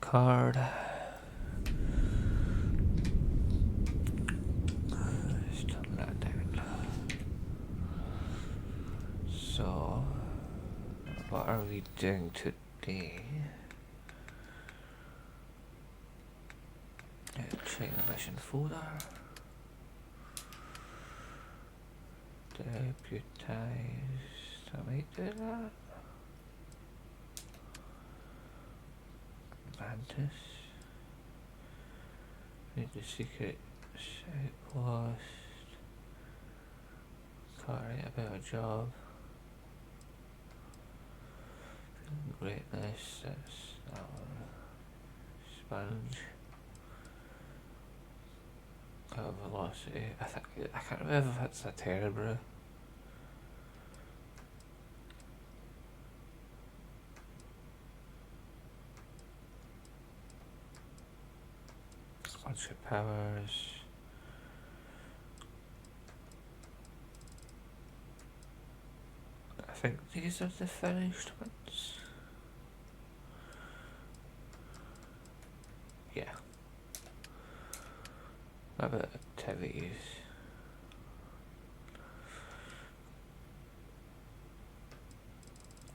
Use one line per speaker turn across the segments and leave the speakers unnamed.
card. Let's turn that down. So, what are we doing today? Check the mission folder. Deputize. I might do that. Mantis. Need the secret outpost. Can't write about a job. Greatness. That's that one. Sponge. Velocity. I can't remember if it's a Terebra. Bunch of powers. I think these are the finished ones. Yeah. What about activities?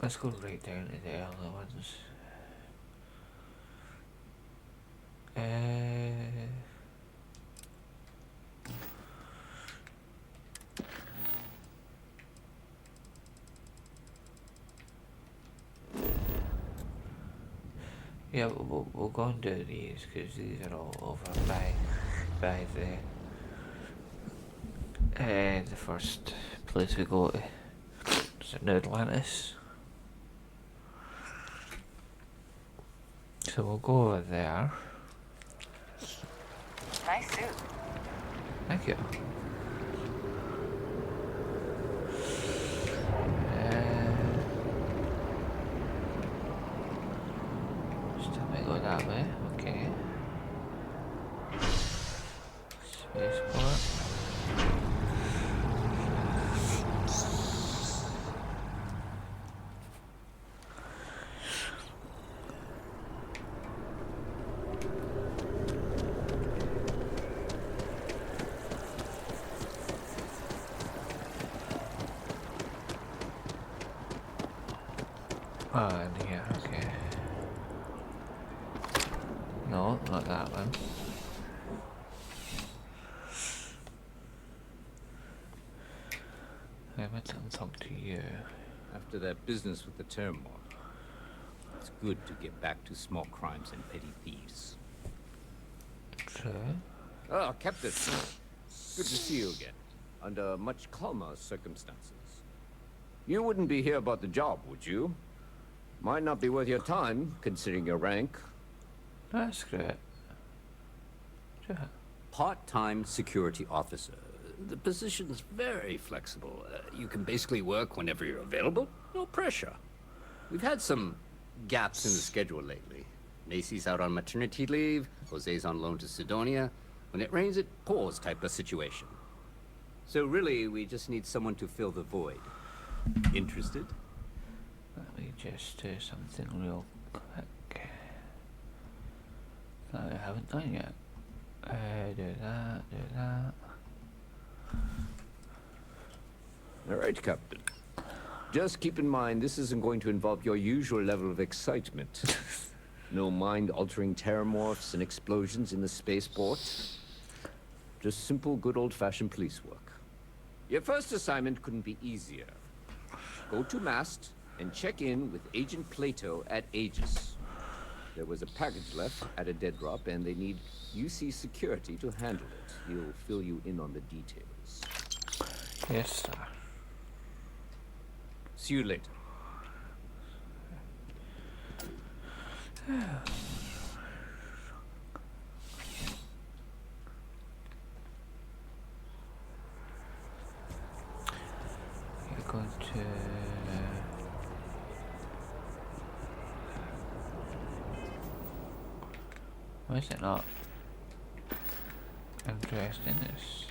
Let's go right down to the other ones. Yeah, we'll go and do these because these are all over by the first place we go to. Is it Atlantis? So we'll go over there.
Nice suit.
Thank you. Still may go that way. Okay. Spaceport. Yeah, okay. No, not that one. I meant to talk to you.
After that business with the Terramore, it's good to get back to small crimes and petty thieves.
True.
Oh, Captain. Good to see you again. Under much calmer circumstances. You wouldn't be here about the job, would you? Might not be worth your time, considering your rank.
That's great. Sure.
Part-time security officer. The position's very flexible. You can basically work whenever you're available. No pressure. We've had some gaps in the schedule lately. Macy's out on maternity leave. Jose's on loan to Sidonia. When it rains, it pours type of situation. So really, we just need someone to fill the void. Interested?
Let me just do something real quick that I haven't done yet. Do that.
All right, Captain. Just keep in mind, this isn't going to involve your usual level of excitement. No mind-altering terramorphs and explosions in the spaceport. Just simple, good old-fashioned police work. Your first assignment couldn't be easier. Go to Mast and check in with Agent Plato at Aegis. There was a package left at a dead drop, and they need UC security to handle it. He'll fill you in on the details.
Yes, sir.
See you later.
You're going to... Why is it not interesting? This.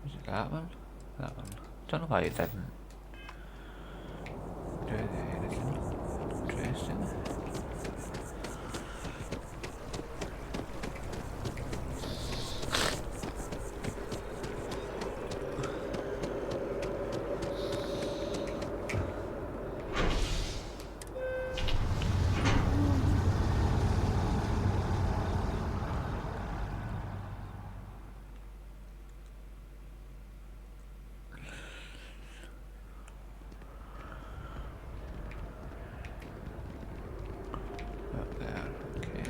Is it that one? That one. Don't know why you didn't do anything interesting. Up there, okay.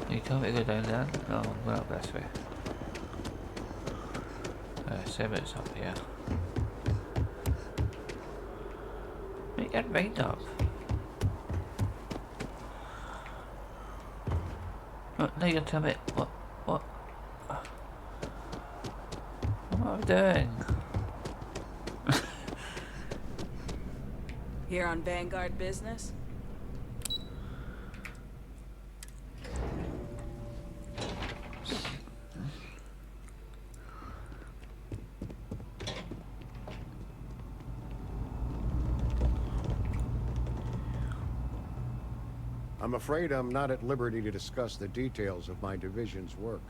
You told me to go down there? No, I'm going up this way. Same it's up here. Make your mind up. Now you're telling me what am I doing?
Here on Vanguard business?
I'm afraid I'm not at liberty to discuss the details of my division's work.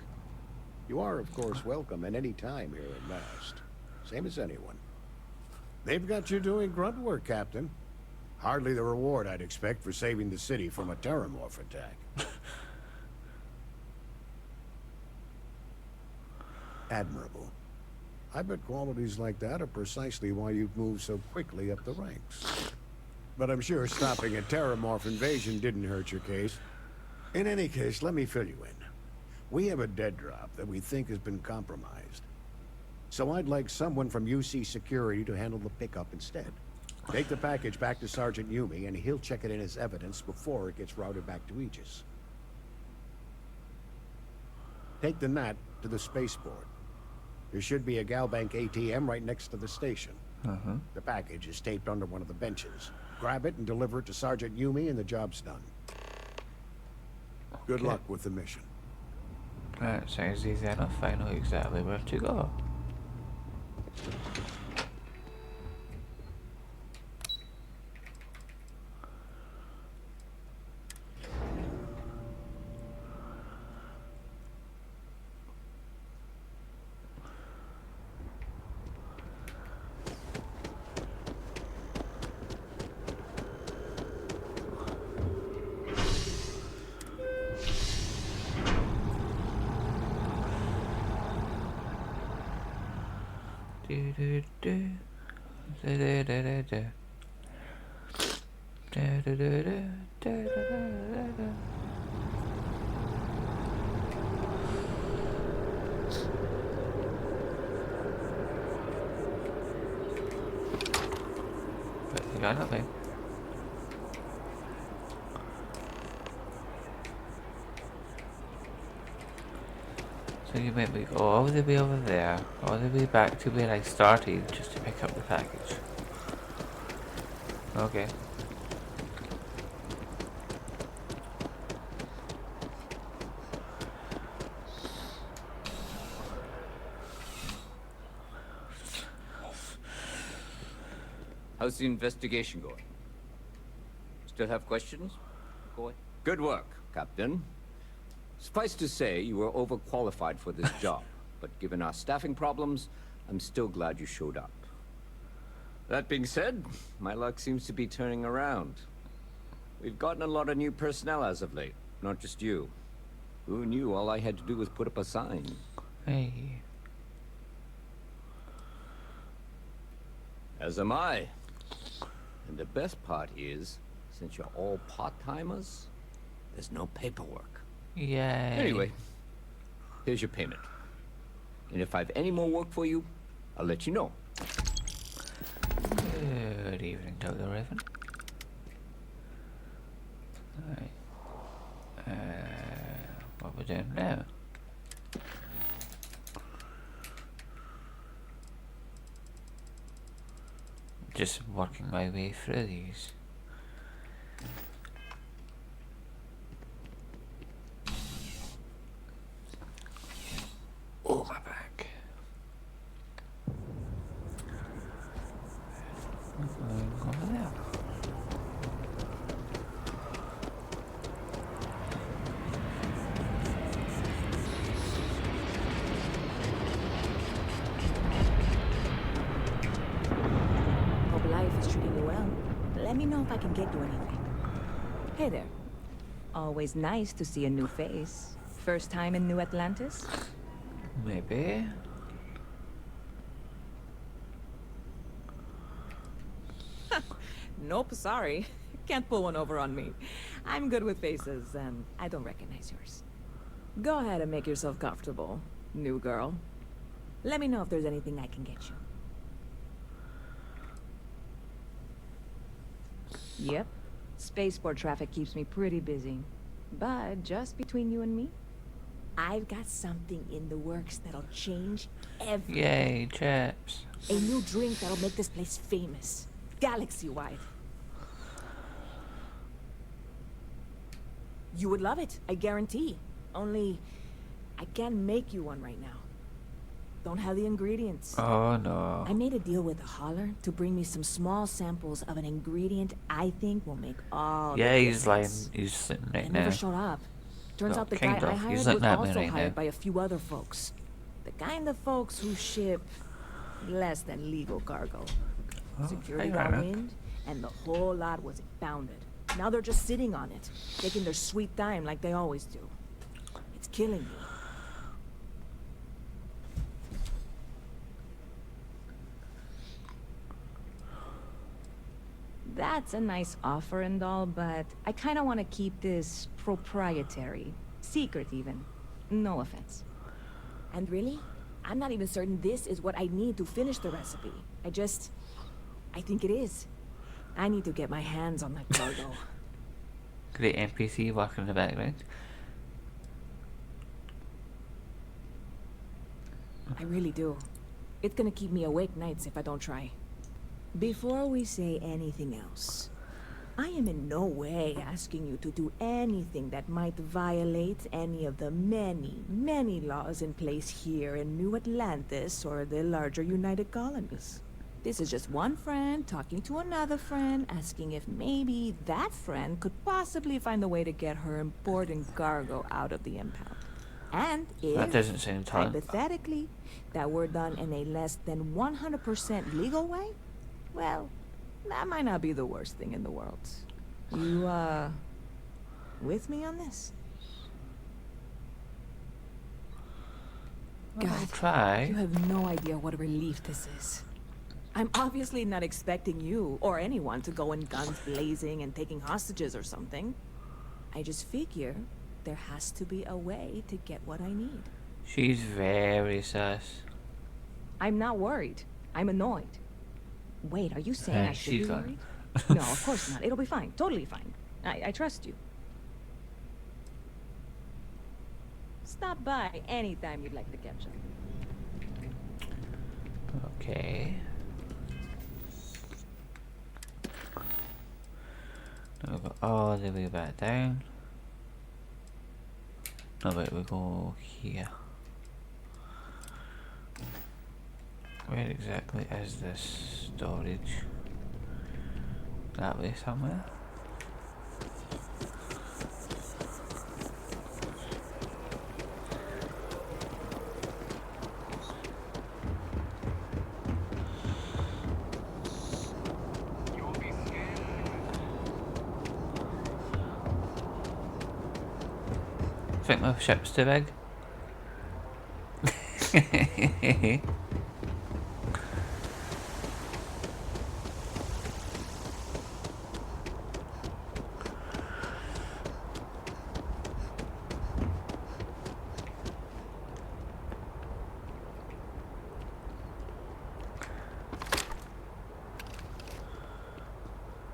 You are, of course, welcome at any time here at Mast. Same as anyone. They've got you doing grunt work, Captain. Hardly the reward I'd expect for saving the city from a Terramorph attack. Admirable. I bet qualities like that are precisely why you've moved so quickly up the ranks. But I'm sure stopping a Terramorph invasion didn't hurt your case. In any case, let me fill you in. We have a dead drop that we think has been compromised. So I'd like someone from UC Security to handle the pickup instead. Take the package back to Sergeant Yumi, and he'll check it in as evidence before it gets routed back to Aegis. Take the Nat to the spaceport. There should be a Galbank ATM right next to the station. The package is taped under one of the benches. Grab it and deliver it to Sergeant Yumi, and the job's done. Good luck with the mission.
That sounds easy enough. I know exactly where to go. Do do do. Da da da da da. Da da da da. Da da da da. But you got nothing. So you made me go all the way over there, all the way back to where I started, just to pick up the package. Okay.
How's the investigation going? Still have questions? Go ahead. Good work, Captain. Suffice to say, you were overqualified for this job, but given our staffing problems, I'm still glad you showed up. That being said, my luck seems to be turning around. We've gotten a lot of new personnel as of late, not just you. Who knew all I had to do was put up a sign?
Hey.
As am I. And the best part is, since you're all part-timers, there's no paperwork.
Yay.
Anyway, here's your payment. And if I have any more work for you, I'll let you know.
Good evening, Dr. Raven. Alright. What we're doing now? just working my way through these. Oh, my back. Over there.
Hope life is treating you well. Let me know if I can get you anything. Hey there.
Always nice to see a new face. First time in New Atlantis?
Maybe.
Nope, sorry. Can't pull one over on me. I'm good with faces, and I don't recognize yours. Go ahead and make yourself comfortable, new girl. Let me know if there's anything I can get you. Yep. Spaceport traffic keeps me pretty busy. But just between you and me, I've got something in the works that'll change everything.
Yay, chips.
A new drink that'll make this place famous. Galaxy-wide. You would love it, I guarantee. Only, I can't make you one right now. Don't have the ingredients.
Oh no.
I made a deal with the hauler to bring me some small samples of an ingredient I think will make all
Yeah,
the
he's lying.
difference.
He's sitting
They
right
never
now.
showed up. Turns
Well,
out the guy
kind
I
of.
hired
He's
was
looking at me
also
right
hired
now.
by a few other folks. The kind of folks who ship less than legal cargo. Security
hey,
got
Rana.
wind, and the whole lot was impounded. Now they're just sitting on it, taking their sweet time like they always do. It's killing me.
That's a nice offer and all, but I kind of want to keep this proprietary. Secret, even. No offense.
And really, I'm not even certain this is what I need to finish the recipe. I think it is. I need to get my hands on that cargo.
Great NPC working in the background.
I really do. It's gonna keep me awake nights if I don't try. Before we say anything else, I am in no way asking you to do anything that might violate any of the many, many laws in place here in New Atlantis or the larger United Colonies. This is just one friend talking to another friend, asking if maybe that friend could possibly find a way to get her important cargo out of the impound. And
That
if,
doesn't sound fun.
hypothetically, that were done in a less than 100% legal way, well, that might not be the worst thing in the world. You, with me on this?
I'll
God,
try.
you have no idea what a relief this is. I'm obviously not expecting you or anyone to go in guns blazing and taking hostages or something. I just figure there has to be a way to get what I need.
She's very sus.
I'm not worried. I'm annoyed. Wait, are you saying I should be
she's on.
worried? No, of course not. It'll be fine. Totally fine. I trust you. Stop by anytime you'd like to catch up.
Okay. Now we'll go all the way back down. No, wait, we'll go here. Where exactly is this storage? That way somewhere? Think my ship's too big?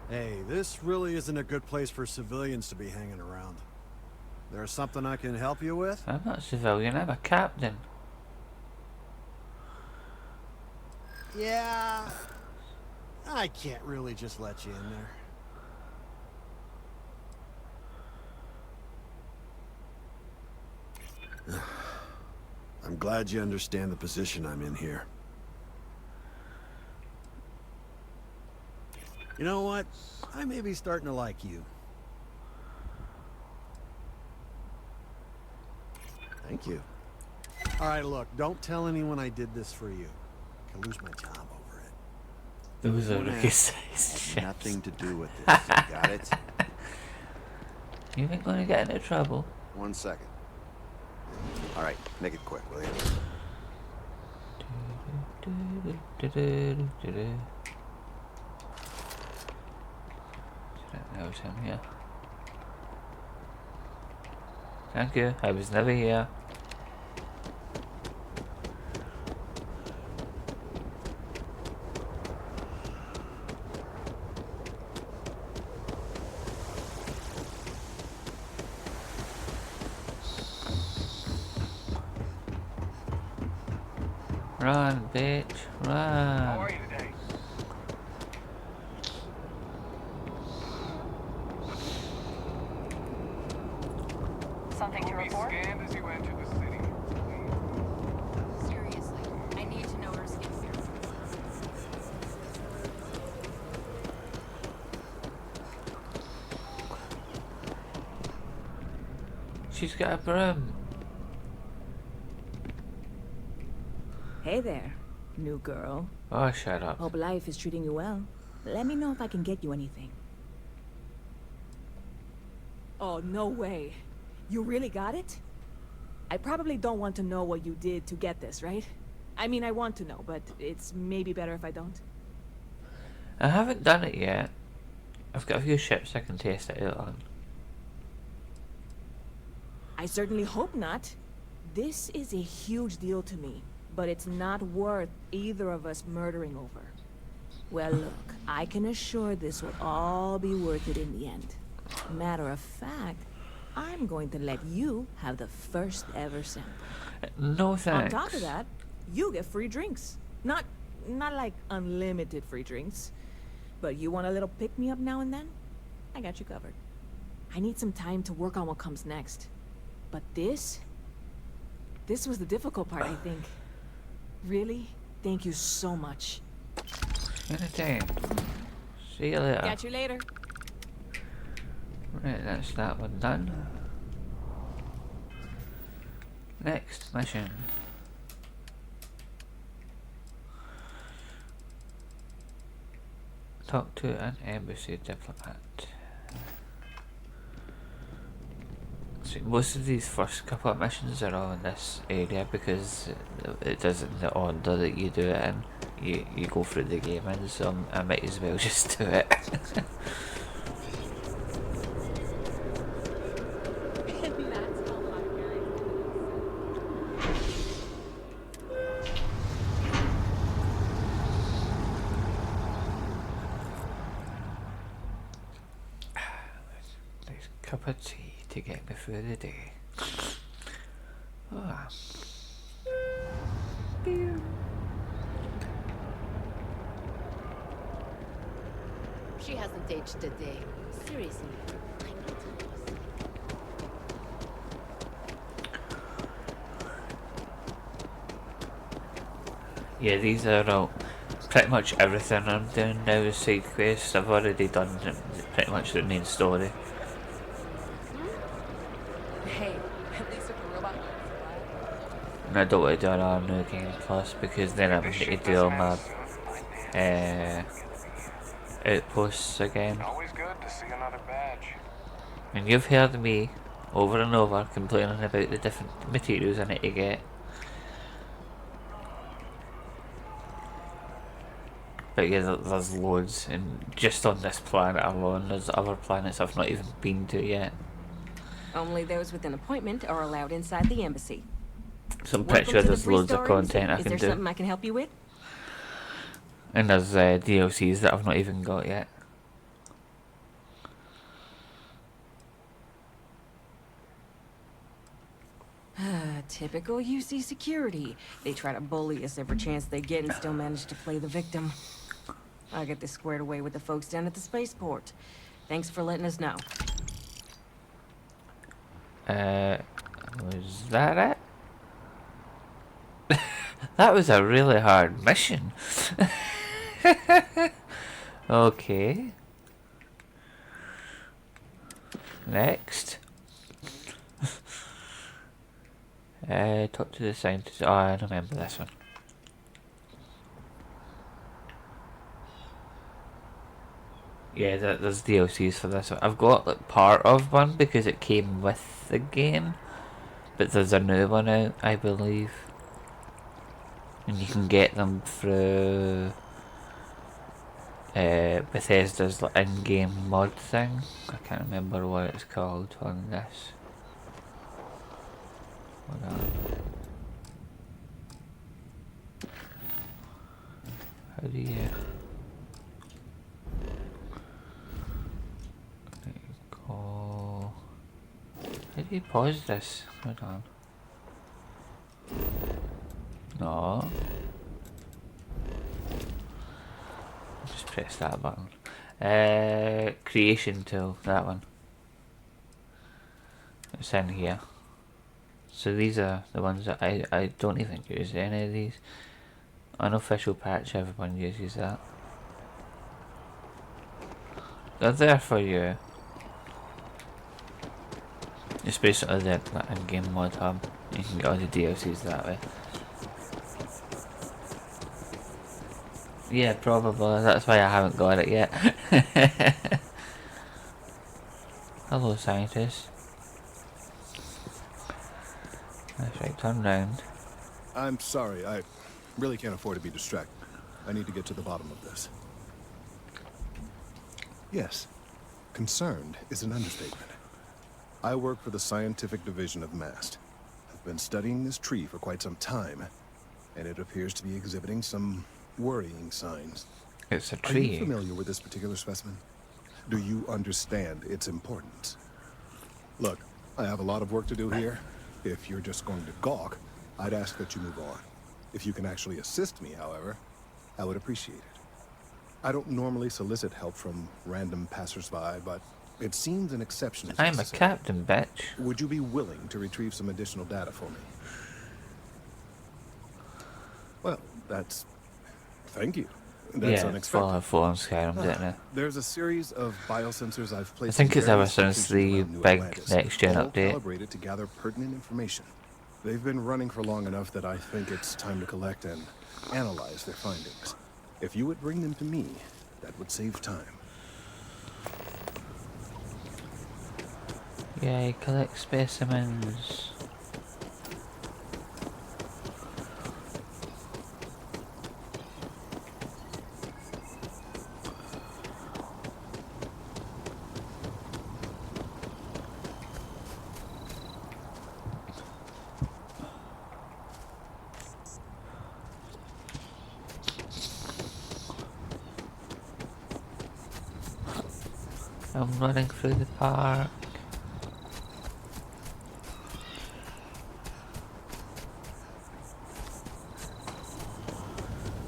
Hey, this really isn't a good place for civilians to be hanging around. There's something I can help you with?
I'm not a civilian, I'm a captain.
Yeah. I can't really just let you in there. I'm glad you understand the position I'm in here. You know what? I may be starting to like you. Thank you. All right, look, don't tell anyone I did this for you. I could lose my job over it.
Those are
Don't
really
ask.
size
Has nothing to do with this. You got it?
You ain't gonna get into trouble.
1 second. All right, make it quick, will you?
That was him here. Thank you. I was never here. Run, bitch, run.
How are you today?
Something to
You'll be
report?
scanned as you enter the city.
Seriously, I need to know her skin here.
She's got a broom.
Hey there, new girl.
Oh, shut up.
Hope life is treating you well. Let me know if I can get you anything. Oh, no way. You really got it? I probably don't want to know what you did to get this, right? I mean, I want to know, but it's maybe better if I don't.
I haven't done it yet. I've got a few ships I can test it out on.
I certainly hope not. This is a huge deal to me, but it's not worth either of us murdering over. Well, look, I can assure this will all be worth it in the end. Matter of fact, I'm going to let you have the first ever sample.
No thanks.
On top of that, you get free drinks. Not like unlimited free drinks, but you want a little pick-me-up now and then? I got you covered. I need some time to work on what comes next. But this was the difficult part, I think. Really? Thank you so much.
Anything. See you later.
Catch you later.
Right, that's that one done. Next mission. Talk to an embassy diplomat. See, most of these first couple of missions are all in this area because it does it in the order that you do it in. You go through the game in, so I might as well just do it. Nice cup of tea to get me through the day. Ah.
She hasn't aged a day. Seriously, I need to lose.
Yeah, these are all pretty much everything I'm doing now is side quests. I've already done pretty much the main story.
Hey, at least if a robot
And I don't want to do another new game plus because then I'm going to do all my outposts again.
Always good to see another badge.
And you've heard me over and over complaining about the different materials I need to get. But yeah, there's loads, and just on this planet alone, there's other planets I've not even been to yet.
Only those with an appointment are allowed inside the embassy.
So I'm pretty sure there's loads of content I
Is
can
there
do.
something I can help you with?
And there's DLCs that I've not even got yet.
Typical UC security. They try to bully us every chance they get and still manage to play the victim. I'll get this squared away with the folks down at the spaceport. Thanks for letting us know.
Was that it? That was a really hard mission. Okay. Next. Talk to the scientist. Oh, I remember this one. Yeah, there's DLCs for this one. I've got like part of one because it came with the game, but there's a new one out, I believe, and you can get them through Bethesda's like, in-game mod thing. I can't remember what it's called on this. Hold on. How do you... Go... How do you pause this? Hold on. No. Just press that button. Creation tool, that one. It's in here. So these are the ones that I don't even use any of these. Unofficial patch, everyone uses that. They're there for you. It's basically the in-game mod hub. You can get all the DLCs that way. Yeah, probably. That's why I haven't got it yet. Hello, scientist. That's right, turn round.
I'm sorry, I really can't afford to be distracted. I need to get to the bottom of this. Yes, concerned is an understatement. I work for the scientific division of MAST. I've been studying this tree for quite some time, and it appears to be exhibiting some worrying signs.
It's a
Are
tree.
you familiar with this particular specimen? Do you understand its importance? Look, I have a lot of work to do here. If you're just going to gawk, I'd ask that you move on. If you can actually assist me, however, I would appreciate it. I don't normally solicit help from random passersby, but it seems an exception is
I'm a
necessary.
captain, bitch.
Would you be willing to retrieve some additional data for me? Well, that's... Thank you. That's
Yeah,
unexpected.
Fallout 4 and Skyrim, didn't it?
There's a series of biosensors I've placed.
I think
in
it's ever
various
since
locations
the
around New
big
Atlantis,
next-gen
all
update.
calibrated to gather pertinent information. They've been running for long enough that I think it's time to collect and analyze their findings. If you would bring them to me, that would save time.
Yay, collect specimens. I'm running through the park.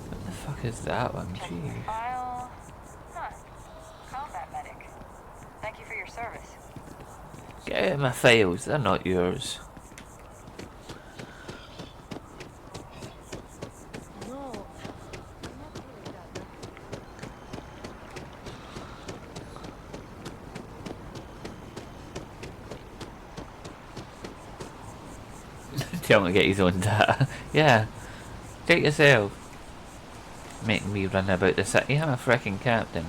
What the fuck is that one? Gee.
File. Huh. Combat medic. Thank you for your service.
Get out of my files, they're not yours.
No.
Tell him to get his own data. Yeah. Take yourself. Making me run about the city. I'm a frickin' captain.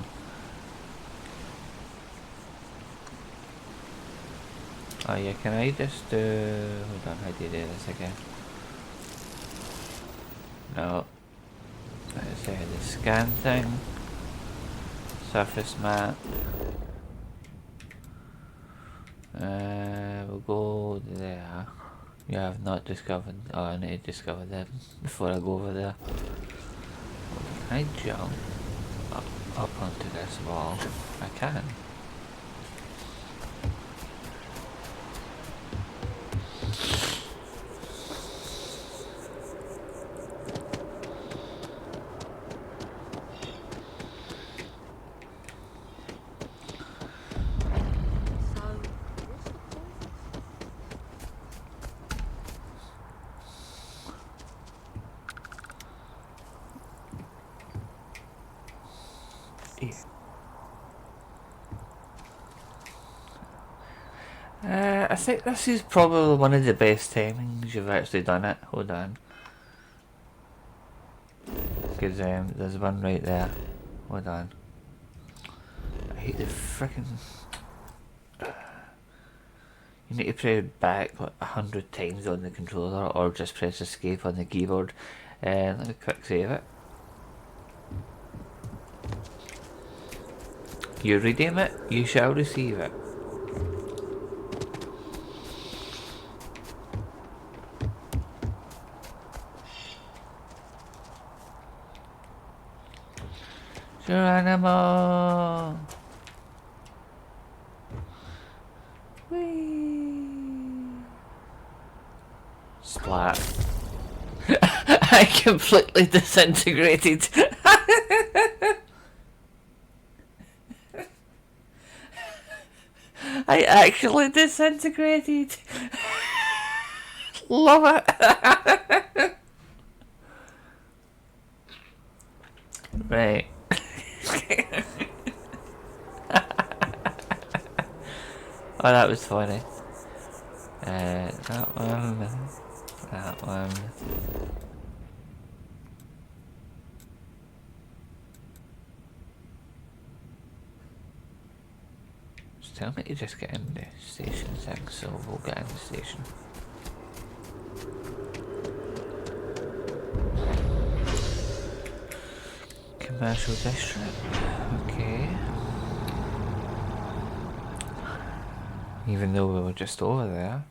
Oh yeah, can I just hold on, how do you do this again? No. Let's say the scan thing. Surface map. We'll go there. You have not discovered. Oh, I need to discover them before I go over there. Can I jump up onto this wall? I can. I think this is probably one of the best timings you've actually done it. Hold on. Because there's one right there. Hold on. I hate the frickin'... You need to press back like 100 times on the controller or just press escape on the keyboard. Let me quick save it. You redeem it, you shall receive it. Geronimo! Whee! Splat. I completely disintegrated. I actually disintegrated. Love it. Right. Oh, that was funny. That one. That one. Just tell me to just get in the station thing, so we'll get in the station. Commercial district. Okay. Even though we were just over there.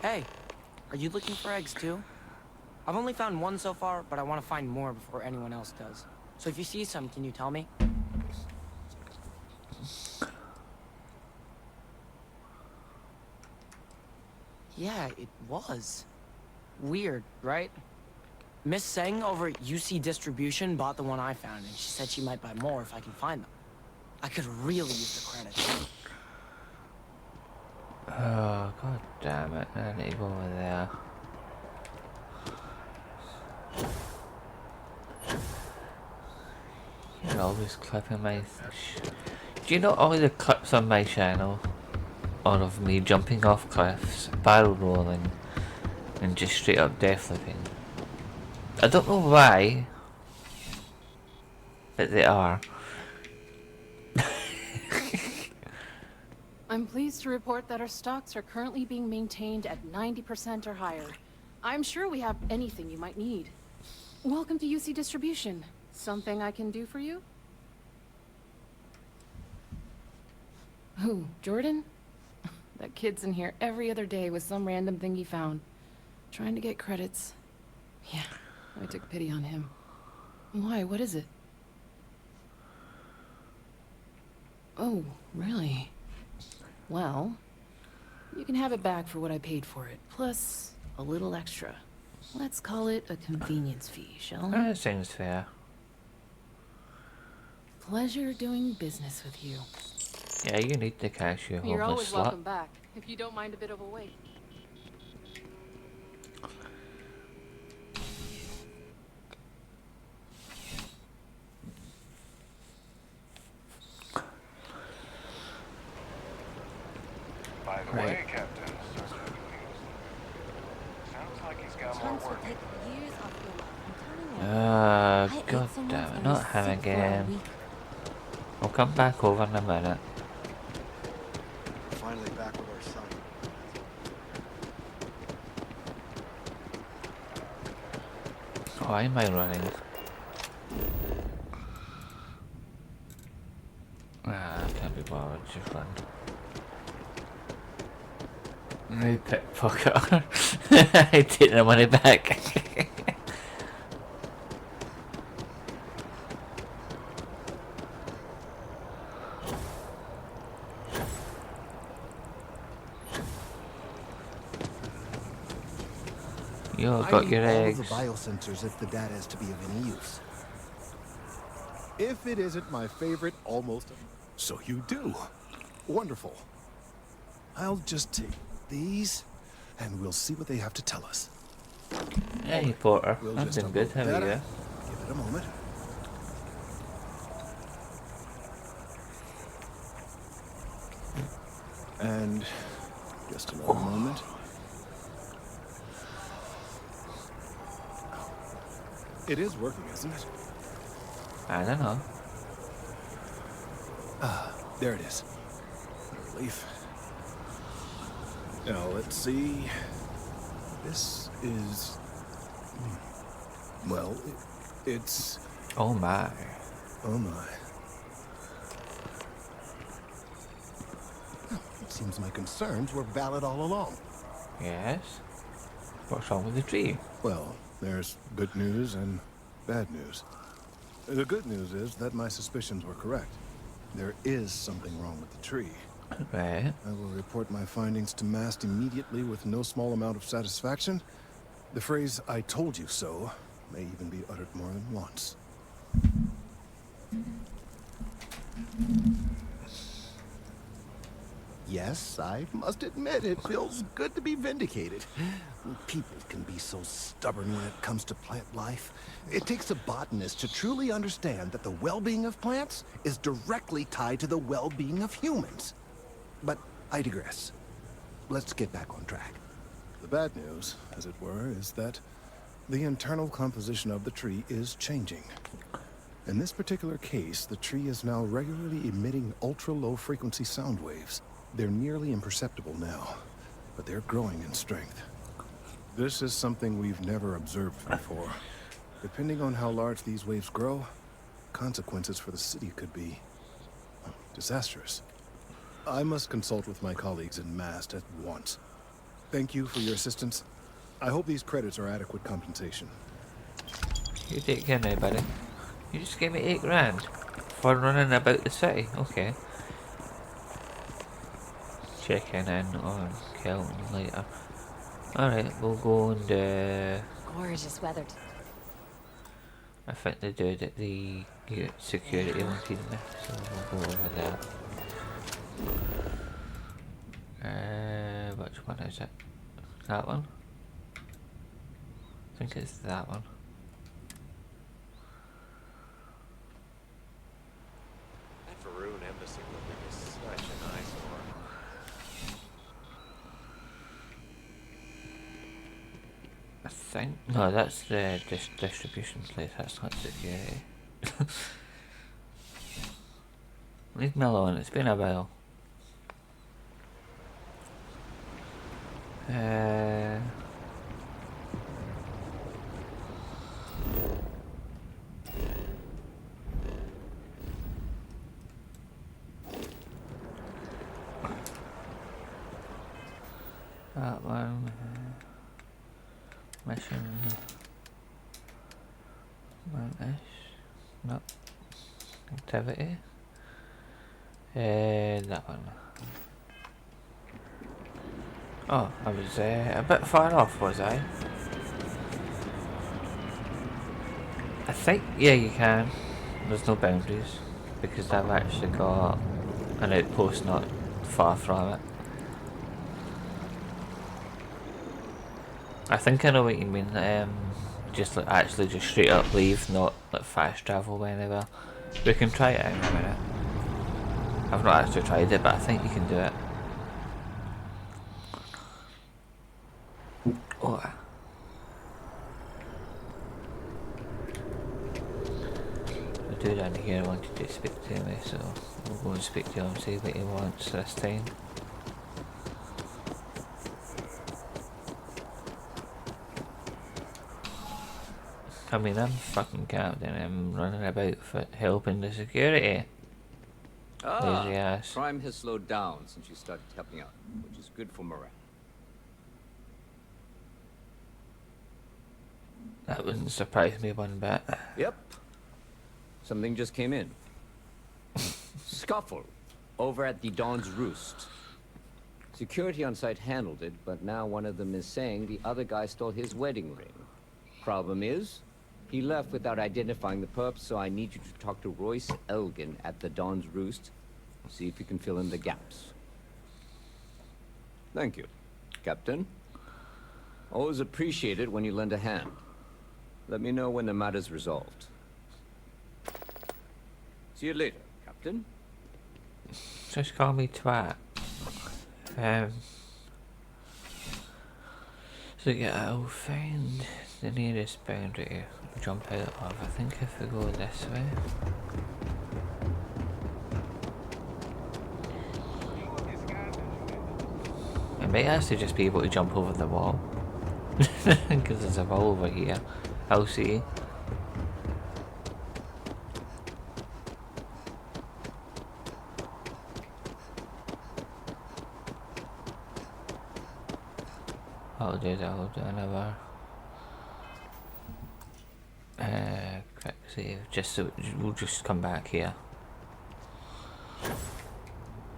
Hey, are you looking for eggs too? I've only found one so far, but I want to find more before anyone else does. So if you see some, can you tell me? Yeah, it was. Weird, right? Miss Seng over at UC Distribution bought the one I found, and she said she might buy more if I can find them. I could really use the credits.
Oh, god damn it. I need to go over there. You're always clipping my... Do you know all the clips on my channel are of me jumping off cliffs, barrel rolling, and just straight up death flipping? I don't know why, but they are.
I'm pleased to report that our stocks are currently being maintained at 90% or higher. I'm sure we have anything you might need. Welcome to UC Distribution. Something I can do for you? Who, Jordan? That kid's in here every other day with some random thing he found. Trying to get credits. Yeah, I took pity on him. Why, what is it? Oh, really? Well, you can have it back for what I paid for it, plus a little extra. Let's call it a convenience fee, shall we?
That seems fair.
Pleasure doing business with you.
Yeah, you need the cash, you
You're always
homeless slut.
welcome back, if you don't mind a bit of a wait.
By the way, Captain, sounds like he's got more work.
God damn it, not him again. I'll come back over in a minute.
Finally back with our son.
Why am I running? I can't be bothered, just run. No pickpocket. I take the money back. You got your eggs.
All the biosensors if the data is to be of any use.
If it isn't my favorite, almost. So you do. Wonderful. I'll just take these, and we'll see what they have to tell us.
Hey, Porter.
We'll
I'm
just
doing good. How
upload
are
data.
you?
Give it a moment. And just another moment. It is working, isn't it?
I don't know.
Ah, there it is. A relief. Now, let's see. This is... Well, it's...
Oh my.
Oh my. It seems my concerns were valid all along.
Yes? What's wrong with the tree?
Well, there's good news and bad news. The good news is that my suspicions were correct. There is something wrong with the tree.
Right.
I will report my findings to Mast immediately with no small amount of satisfaction. The phrase, "I told you so," may even be uttered more than once. Yes, I must admit, it feels good to be vindicated. People can be so stubborn when it comes to plant life. It takes a botanist to truly understand that the well-being of plants is directly tied to the well-being of humans. But I digress. Let's get back on track. The bad news, as it were, is that the internal composition of the tree is changing. In this particular case, the tree is now regularly emitting ultra-low frequency sound waves. They're nearly imperceptible now, but they're growing in strength. This is something we've never observed before. Depending on how large these waves grow, consequences for the city could be disastrous. I must consult with my colleagues in Mast at once. Thank you for your assistance. I hope these credits are adequate compensation.
You take care now, buddy. You just gave me 8 grand for running about the city. Okay. Checking in on Kelton later. Alright, we'll go and
Gorgeous weather.
I think the dude at the security wanted me, so we'll go over there. Which one is it? That one? I think it's that one.
That Faroon embassy building is such an eyesore.
I think. No, that's the distribution place, that's not security. Leave me alone, it's been a while. That one. Mission. One-ish. No. Activity. That one. Oh, I was a bit far off, was I? I think, yeah, you can. There's no boundaries, because I've actually got an outpost not far from it. I think I know what you mean. Just like actually just straight up leave, not like fast travel anywhere. We can try it out in a minute. I've not actually tried it, but I think you can do it. Oh. The dude down here wanted to speak to me, so we'll go and speak to him, see what he wants this time. I mean, I'm fucking captain. I'm running about for helping the security. Lazy ass.
Crime has slowed down since you started helping out, which is good for morale.
That wouldn't surprise me one bit.
Yep. Something just came in. Scuffle over at the Dawn's Roost. Security on site handled it, but now one of them is saying the other guy stole his wedding ring. Problem is, He left without identifying the perp, so I need you to talk to Royce Elgin at the Dawn's Roost. See if you can fill in the gaps. Thank you, Captain. Always appreciate it when you lend a hand. Let me know when the matter's resolved. See you later, Captain.
Just call me twat. So yeah, I'll find the nearest boundary to jump out of. I think if we go this way. I might actually just be able to jump over the wall. Because there's a wall over here. I'll see. I'll do another quick save, just so we'll just come back here.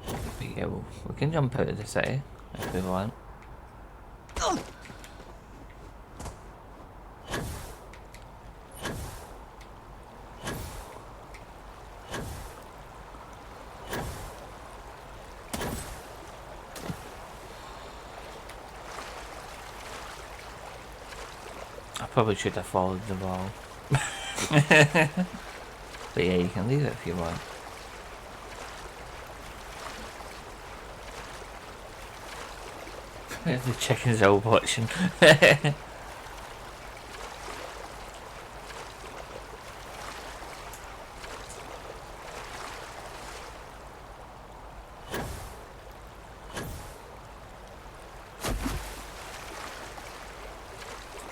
But yeah, we can jump out of the city if we want. Probably should have followed the ball. But yeah, you can leave it if you want. The chickens are all watching.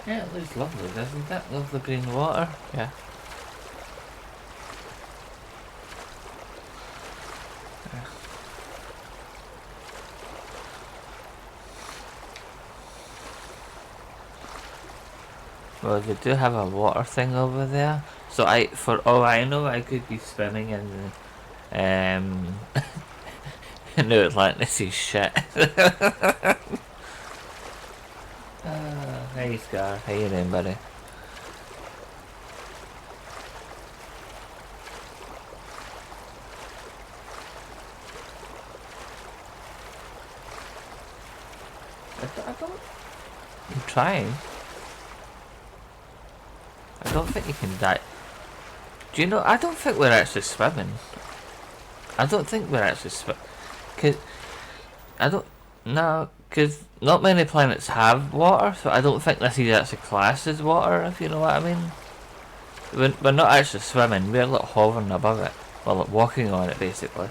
Yeah, it looks lovely, doesn't it? Lovely green water. Yeah. Well, they do have a water thing over there, so for all I know, I could be swimming in New Atlantis' shit. Hey Scar, how you doing, buddy? I don't... I'm trying. I don't think you can die. Do you know, I don't think we're actually swimming. I don't think we're actually swimming. Cause I don't... No, because not many planets have water, so I don't think this is actually classed as water, if you know what I mean. We're not actually swimming, we're like hovering above it. Well, like walking on it, basically.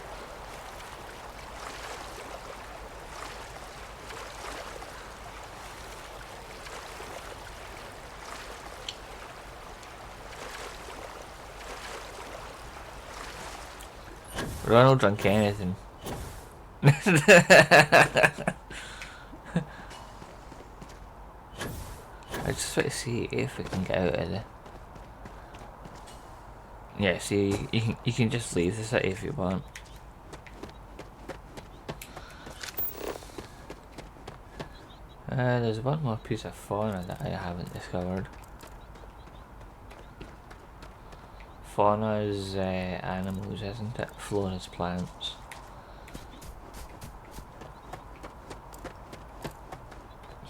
Ronald drunk anything. I just want to see if we can get out of there. Yeah, see, you can just leave the city if you want. There's one more piece of fauna that I haven't discovered. Fauna is animals, isn't it? Flora is plants.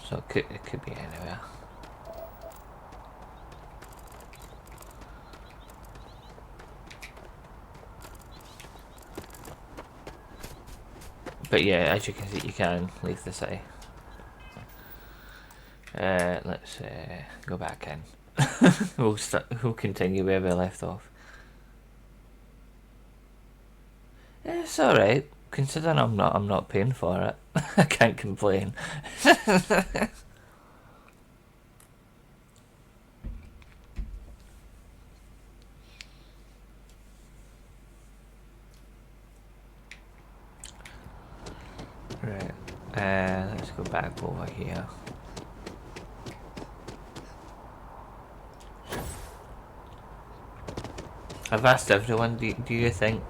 So it could be anywhere. But yeah, as you can see, you can leave the city. Let's go back in. We'll continue where we left off. It's alright, considering I'm not paying for it. I can't complain. Right, let's go back over here. I've asked everyone, do you think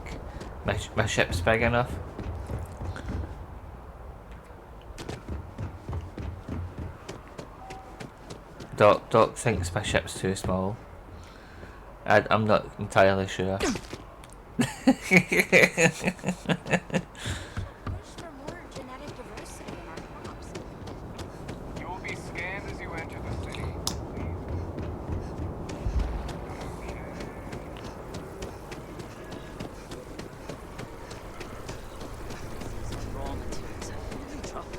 my ship's big enough? Doc thinks my ship's too small. I'm not entirely sure.
Wish for more genetic diversity in our crops.
You will be scanned as you enter the city.
These raw materials have really dropped.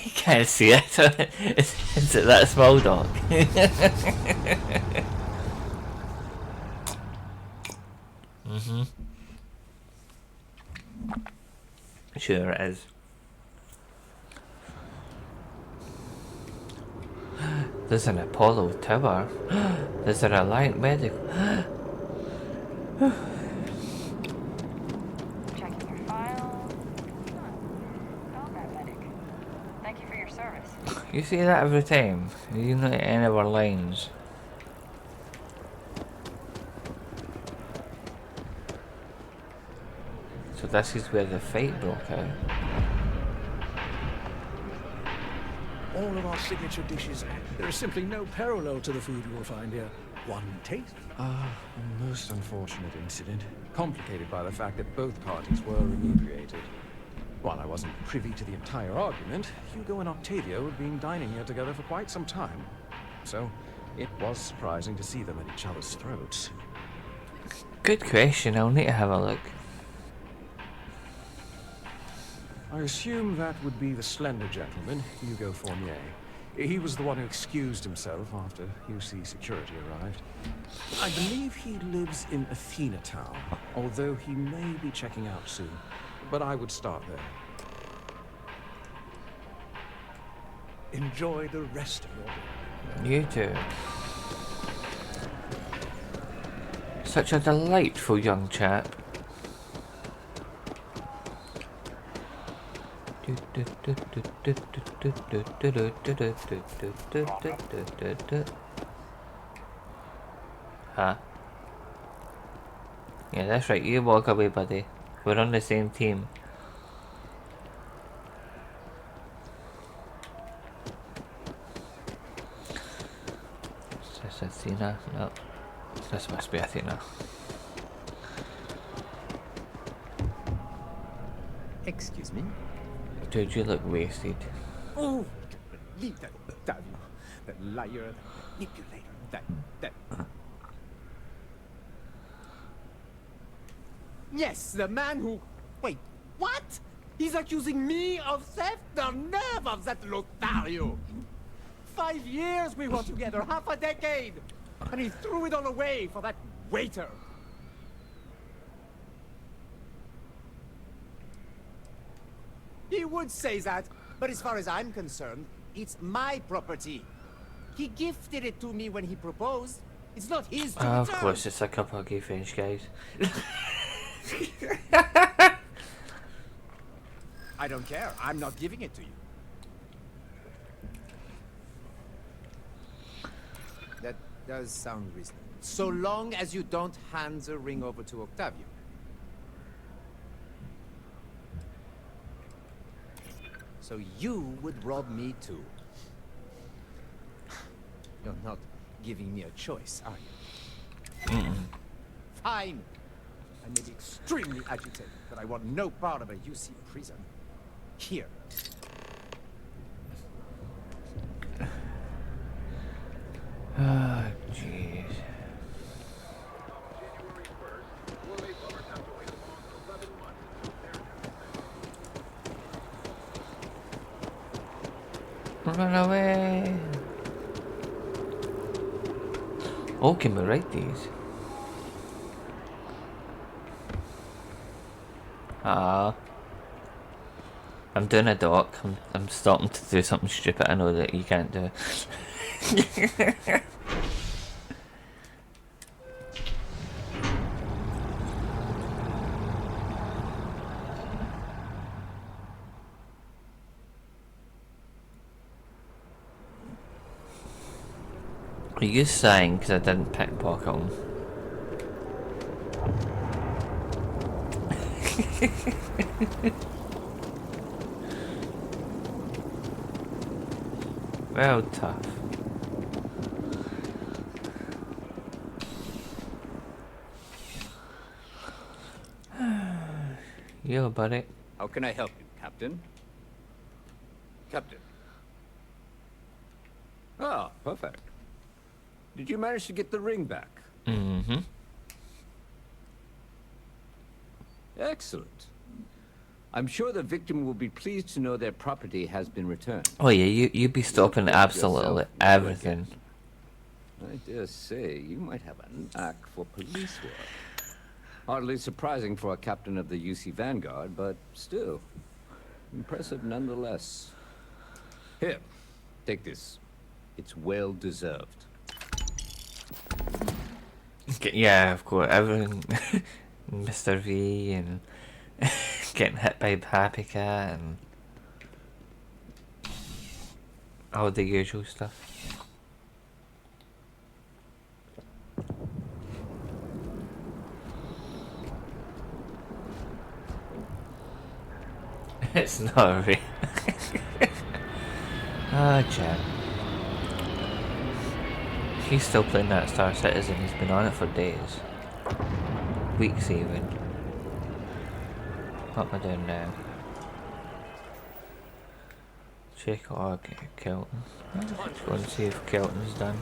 You can't see it. Is it that small, dog? Mm-hmm. Sure it is. There's an Apollo tower. There's a Reliant medical.
Checking your file. Combat medic. Thank you for your service.
You see that every time. You know any of our lines. So this is where the fight broke out.
All of our signature dishes. There is simply no parallel to the food you will find here. One taste.
A most unfortunate incident, complicated by the fact that both parties were inebriated. While I wasn't privy to the entire argument, Hugo and Octavio had been dining here together for quite some time. So, it was surprising to see them at each other's throats.
Good question. I'll need to have a look.
I assume that would be the slender gentleman, Hugo Fournier. He was the one who excused himself after UC security arrived. I believe he lives in Athena Town, although he may be checking out soon. But I would start there.
Enjoy the rest of your day.
You too. Such a delightful young chap. Huh? Yeah, that's right. You walk away, buddy. We're on the same team. Is this Athena? No. This must be Athena.
Excuse me?
Dude, you look wasted.
Oh, leave that Octavio. That liar, that manipulator, that... Yes, the man who... Wait, what? He's accusing me of theft? The nerve of that Lothario! 5 years we were together, half a decade! And he threw it all away for that waiter! He would say that, but as far as I'm concerned, it's my property. He gifted it to me when he proposed. It's not his to
Of
return.
course, it's a couple of gay French guys.
I don't care. I'm not giving it to you. That does sound reasonable. So long as you don't hand the ring over to Octavio. So you would rob me too. You're not giving me a choice, are you? Fine. I may be extremely agitated, but I want no part of a UC prison. Here.
Ah, jeez. Run away! Oh, can we write these? I'm doing a doc. I'm starting to do something stupid I know that you can't do. Are you sighing because I didn't pickpocket him? Well, tough. Yo, buddy.
How can I help you, Captain? Captain. Ah, perfect. Did you manage to get the ring back?
Mm-hmm.
Excellent. I'm sure the victim will be pleased to know their property has been returned.
Oh yeah, you'd be stopping absolutely everything.
I dare say you might have a knack for police work. Hardly surprising for a captain of the UC Vanguard, but still impressive nonetheless. Here, take this. It's well deserved.
Yeah, of course. Everything, Mr. V and getting hit by Happy Cat and all the usual stuff. It's not real. Ah, Jen. He's still playing that Star Citizen. He's been on it for days. Weeks even. What am I doing now? Check out Kelton. Let's go and see if Kelton's done.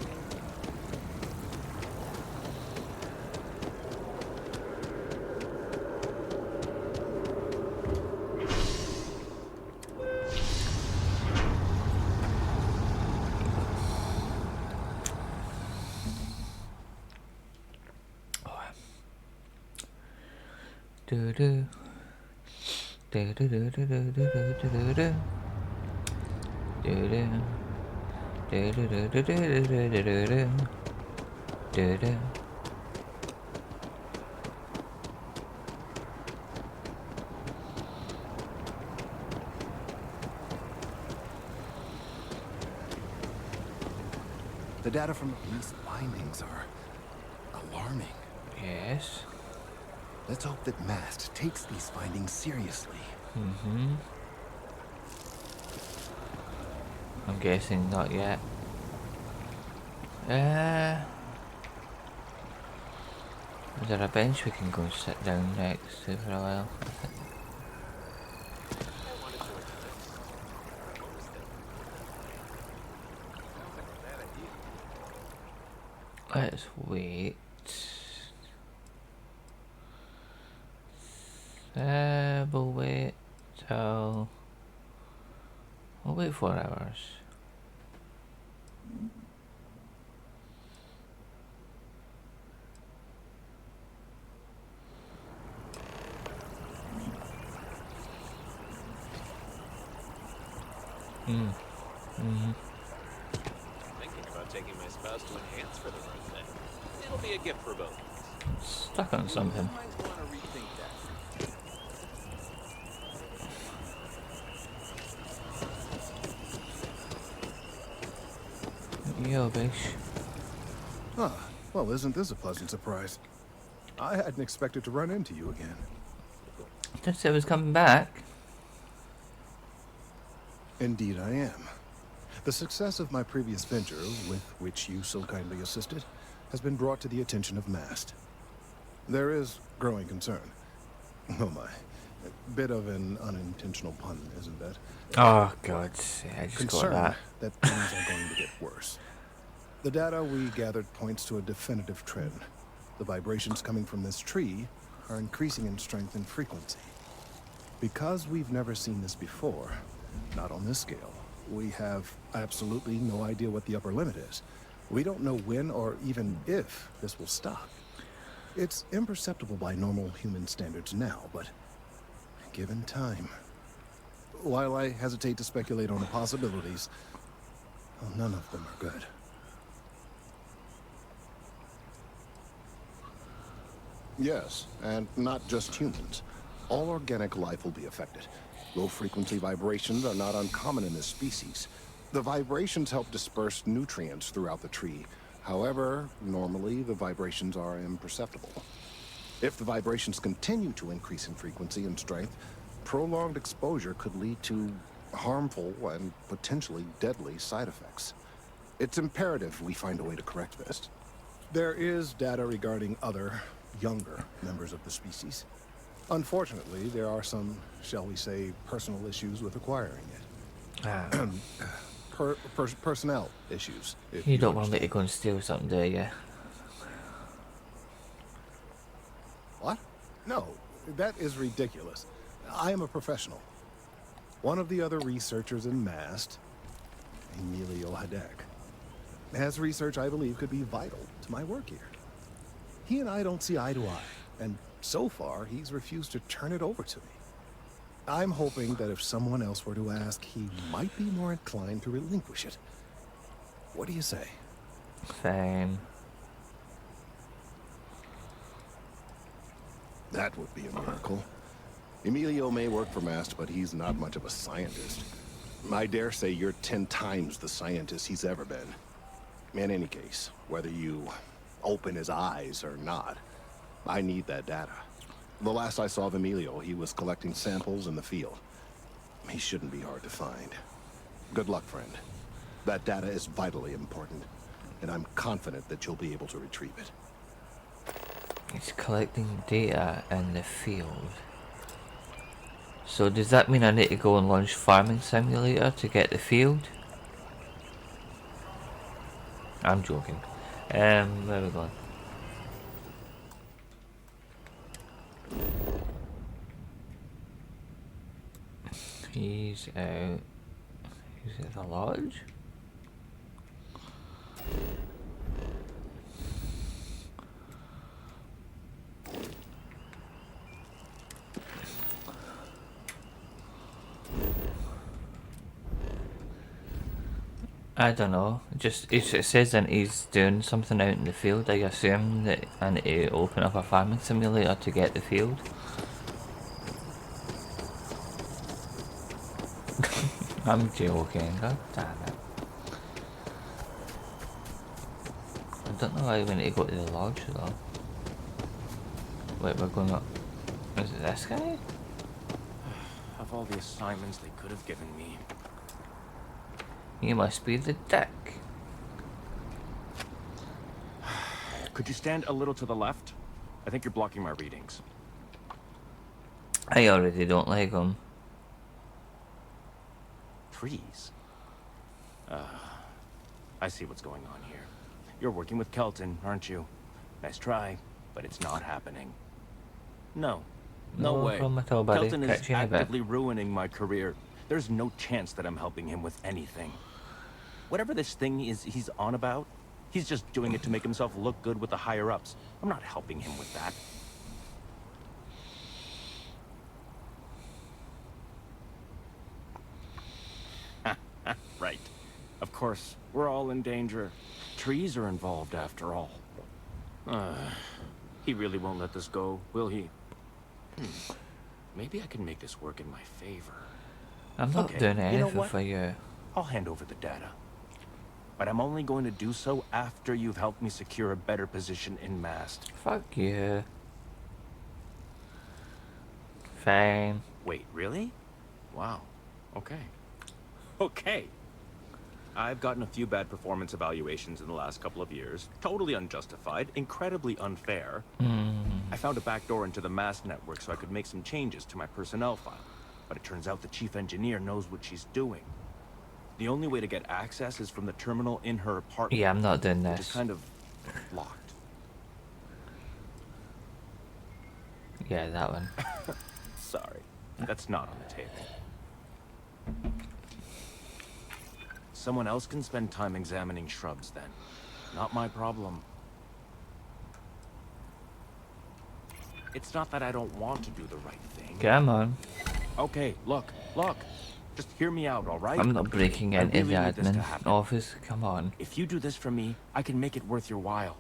Do do do do do do do do do do do do do.
The data from the police findings are alarming.
Yes.
Let's hope that Mast takes these findings seriously.
Mm-hmm. I'm guessing not yet. Is there a bench we can go and sit down next to for a while? Let's wait. We'll wait till... We'll wait 4 hours.
Thinking about taking my spouse to enhance for the birthday. It'll be a gift for both.
Stuck on something.
Might want to rethink that.
Yo, bish.
Ah, well, isn't this a pleasant surprise? I hadn't expected to run into you again.
Just said I was coming back.
Indeed I am. The success of my previous venture, with which you so kindly assisted, has been brought to the attention of Mast. There is growing concern. Oh my. A bit of an unintentional pun, isn't it?
Oh, God. I just
Concern
got
that things are going to get worse. The data we gathered points to a definitive trend. The vibrations coming from this tree are increasing in strength and frequency. Because we've never seen this before, not on this scale, we have absolutely no idea what the upper limit is. We don't know when or even if this will stop. It's imperceptible by normal human standards now, but given time. While I hesitate to speculate on the possibilities, well, none of them are good. Yes, and not just humans. All organic life will be affected. Low-frequency vibrations are not uncommon in this species. The vibrations help disperse nutrients throughout the tree. However, normally the vibrations are imperceptible. If the vibrations continue to increase in frequency and strength, prolonged exposure could lead to harmful and potentially deadly side effects. It's imperative we find a way to correct this. There is data regarding other, younger members of the species. Unfortunately, there are some, shall we say, personal issues with acquiring it. Personnel issues. If
You don't want me to go and steal something, do you?
What? No, that is ridiculous. I am a professional. One of the other researchers in MAST, Emilio Hadek, has research I believe could be vital to my work here. He and I don't see eye to eye, and so far he's refused to turn it over to me. I'm hoping that if someone else were to ask, he might be more inclined to relinquish it. What do you say?
Fine.
That would be a miracle. Emilio may work for MAST, but he's not much of a scientist. I dare say you're 10 times the scientist he's ever been. In any case, whether you open his eyes or not, I need that data. The last I saw of Emilio, he was collecting samples in the field. He shouldn't be hard to find. Good luck, friend. That data is vitally important, and I'm confident that you'll be able to retrieve it.
He's collecting data in the field. So does that mean I need to go and launch Farming Simulator to get the field? I'm joking. Where are we going? He's out. He's at the lodge? I don't know. Just it says that he's doing something out in the field. I assume that I need to open up a farming simulator to get the field. I'm joking. God damn it! I don't know why we need to go to the lodge though. Wait, we're going up. Is it this guy?
Of all the assignments they could have given me.
You must be the dick.
Could you stand a little to the left? I think you're blocking my readings.
I already don't like him.
Trees? I see what's going on here. You're working with Kelton, aren't you? Nice try, but it's not happening. No way.
Problem at all, buddy.
Kelton is
Catch you in a bit.
actively ruining my career. There's no chance that I'm helping him with anything. Whatever this thing is he's on about, he's just doing it to make himself look good with the higher-ups. I'm not helping him with that. Right. Of course, we're all in danger. Trees are involved after all. He really won't let this go, will he? Maybe I can make this work in my favor.
I'm not
Okay,
doing
you know
anything
what?
for you.
I'll hand over the data. But I'm only going to do so after you've helped me secure a better position in MAST.
Fuck you. Fine.
Wait, really? Wow. Okay. Okay. I've gotten a few bad performance evaluations in the last couple of years. Totally unjustified, incredibly unfair. I found a backdoor into the MAST network so I could make some changes to my personnel file. But it turns out the chief engineer knows what she's doing. The only way to get access is from the terminal in her apartment.
Yeah, I'm not doing
Which
this.
is kind of locked.
Yeah, that one.
Sorry, that's not on the table. Someone else can spend time examining shrubs then. Not my problem. It's not that I don't want to do the right thing.
Come on.
Okay, look. Just hear me out, all right?
I'm not breaking
I
into
really
the
need this to
admin
happen.
office. Come on.
If you do this for me, I can make it worth your while.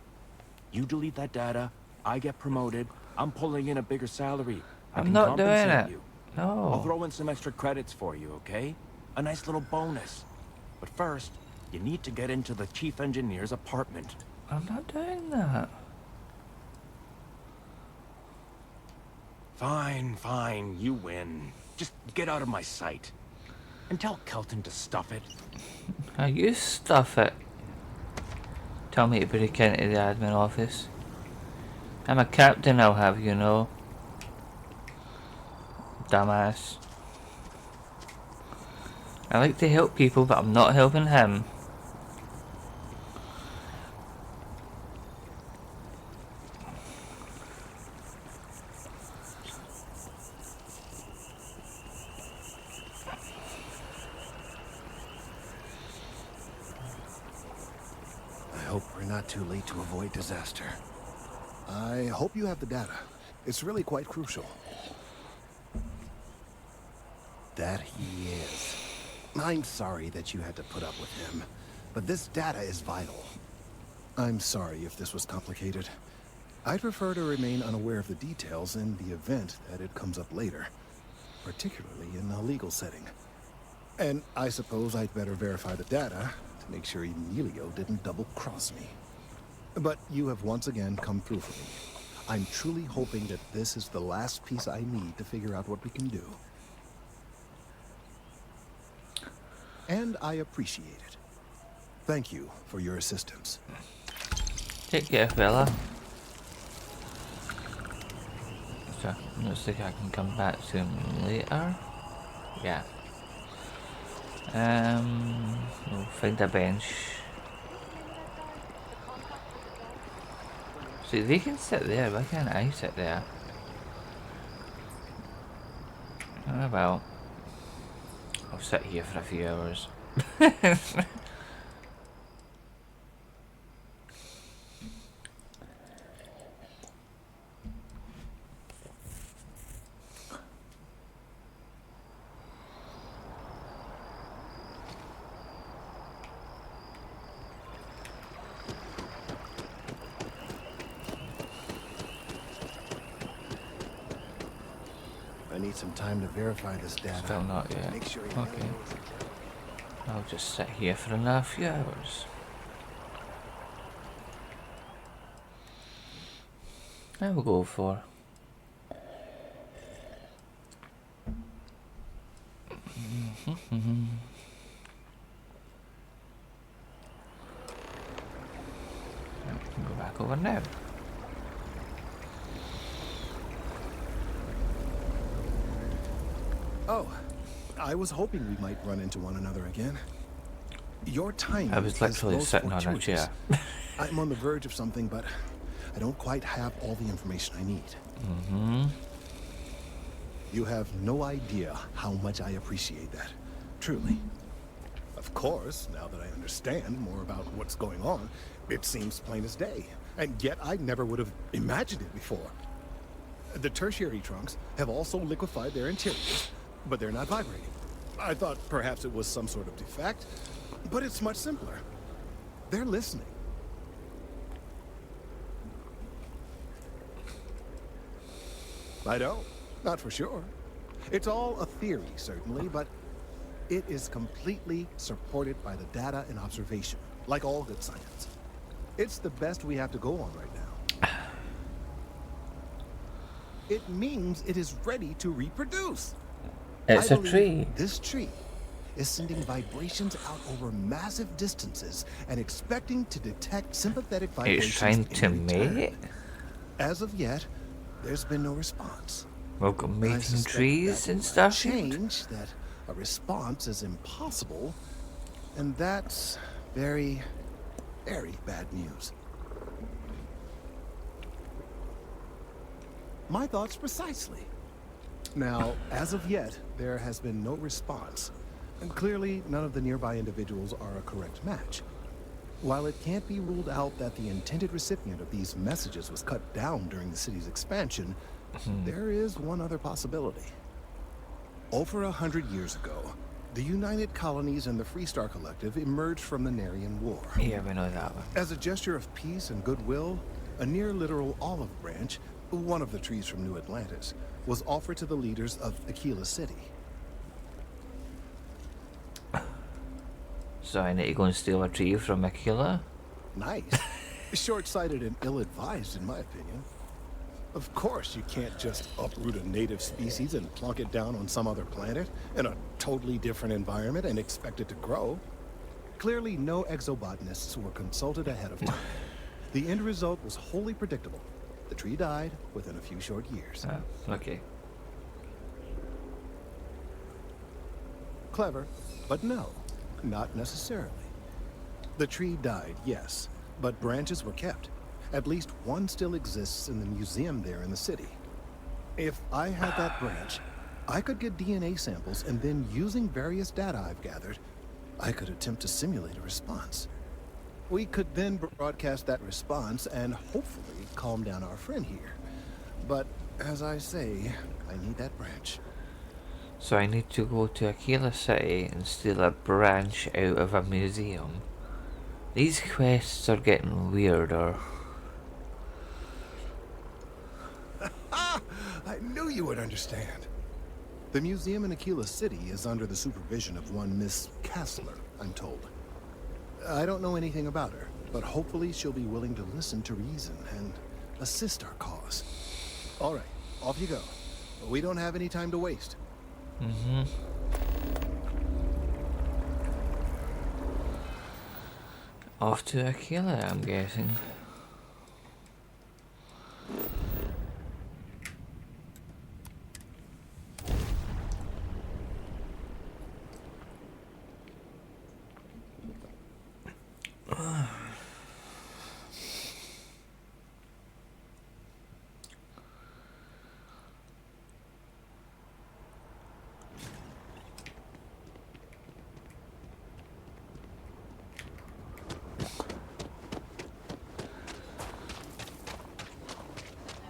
You delete that data, I get promoted, I'm pulling in a bigger salary. I
I'm
can
not doing
compensate
it.
you.
No.
I'll throw in some extra credits for you, okay? A nice little bonus. But first, you need to get into the chief engineer's apartment.
I'm not doing that.
Fine, fine, you win. Just get out of my sight. And tell Kelton to stuff it.
Now you stuff it. Tell me to break into the admin office. I'm a captain, I'll have you know. Dumbass. I like to help people, but I'm not helping him.
I hope we're not too late to avoid disaster. I hope you have the data. It's really quite crucial. That he is. I'm sorry that you had to put up with him, but this data is vital. I'm sorry if this was complicated. I'd prefer to remain unaware of the details in the event that it comes up later, particularly in a legal setting. And I suppose I'd better verify the data to make sure Emilio didn't double-cross me. But you have once again come through for me. I'm truly hoping that this is the last piece I need to figure out what we can do. And I appreciate it. Thank you for your assistance.
Take care, fella. So, looks like I can come back to him later. Yeah. We'll find a bench. See, they can sit there, why can't I sit there? Oh well. I'll sit here for a few hours.
I need some time to verify this data.
Still not yet.
Make sure
Okay. I'll just sit here for another few hours. I will go for. Go back over now.
Oh, I was hoping we might run into one another again. Your timing
I was literally
is
sitting on a
fortuitous.
chair.
I'm on the verge of something, but I don't quite have all the information I need.
Mm-hmm.
You have no idea how much I appreciate that. Truly. Of course, now that I understand more about what's going on, it seems plain as day. And yet I never would have imagined it before. The tertiary trunks have also liquefied their interiors, but they're not vibrating. I thought perhaps it was some sort of defect, but it's much simpler. They're listening. I don't. Not for sure. It's all a theory, certainly, but it is completely supported by the data and observation, like all good science. It's the best we have to go on right now. It means it is ready to reproduce.
It's a tree.
This tree is sending vibrations out over massive distances and expecting to detect sympathetic vibrations.
It's trying to mate?
As of yet, there's been no response.
Welcome
I
mating
suspect
trees
that
and
will
stuff.
change that a response is impossible, and that's very, very bad news. My thoughts precisely. Now, as of yet, there has been no response, and clearly none of the nearby individuals are a correct match. While it can't be ruled out that the intended recipient of these messages was cut down during the city's expansion, there is one other possibility. Over 100 years ago, the United Colonies and the Freestar Collective emerged from the Narian War.
Yeah, we know that one.
As a gesture of peace and goodwill, a near-literal olive branch, one of the trees from New Atlantis, was offered to the leaders of Aquila City.
So I need to go and steal a tree from Aquila?
Nice. Short-sighted and ill-advised, in my opinion. Of course, you can't just uproot a native species and plunk it down on some other planet in a totally different environment and expect it to grow. Clearly, no exobotanists were consulted ahead of time. The end result was wholly predictable. The tree died within a few short years.
Okay.
Clever, but no, not necessarily. The tree died, yes, but branches were kept. At least one still exists in the museum there in the city. If I had that branch, I could get DNA samples, and then using various data I've gathered, I could attempt to simulate a response. We could then broadcast that response and hopefully calm down our friend here. But as I say, I need that branch.
So I need to go to Aquila City and steal a branch out of a museum. These quests are getting weirder.
I knew you would understand. The museum in Aquila City is under the supervision of one Miss Castler, I'm told. I don't know anything about her, but hopefully she'll be willing to listen to reason and assist our cause. All right, off you go. We don't have any time to waste.
Mm-hmm. Off to Aquila, I'm guessing.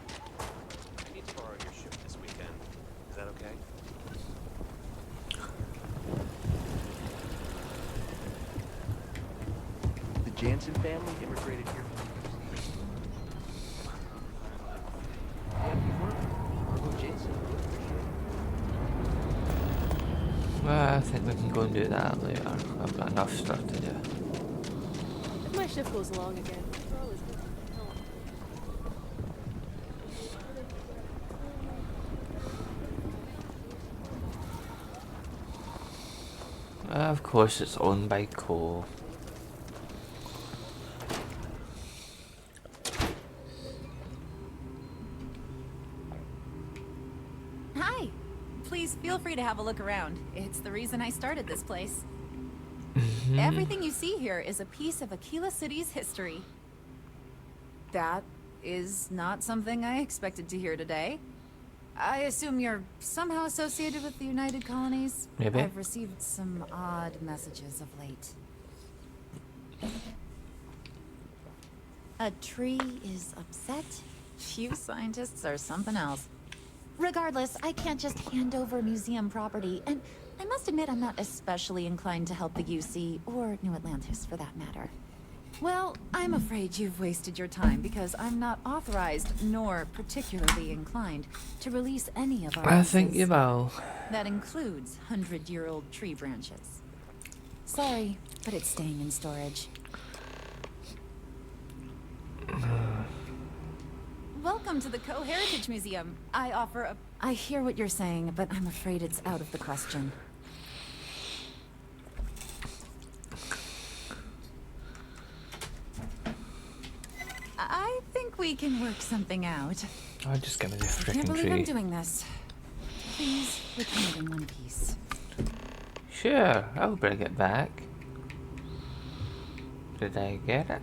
I need to borrow your ship this weekend. Is that okay?
The Jansen family immigrated here.
Well, I think we can go and do that later. I've got enough stuff to do.
If my shift goes along again, we're always good.
Of course, it's owned by Cole.
Hi. Please feel free to have a look around. It's the reason I started this place. Everything you see here is a piece of Aquila City's history. That is not something I expected to hear today. I assume you're somehow associated with the United Colonies?
Maybe.
I've received some odd messages of late. A tree is upset? You scientists are something else. Regardless, I can't just hand over museum property, and I must admit I'm not especially inclined to help the UC, or New Atlantis for that matter. Well, I'm afraid you've wasted your time because I'm not authorized, nor particularly inclined, to release any of our
I think you
pieces.
will.
That includes 100-year-old tree branches. Sorry, but it's staying in storage. Welcome to the Co-Heritage Museum. I offer a... I hear what you're saying, but I'm afraid it's out of the question. I think we can work something out.
Oh, just give me the
I can't
freaking
believe I'm
tree.
doing this. Please return it in one piece.
Sure, I'll bring it back. Did I get it?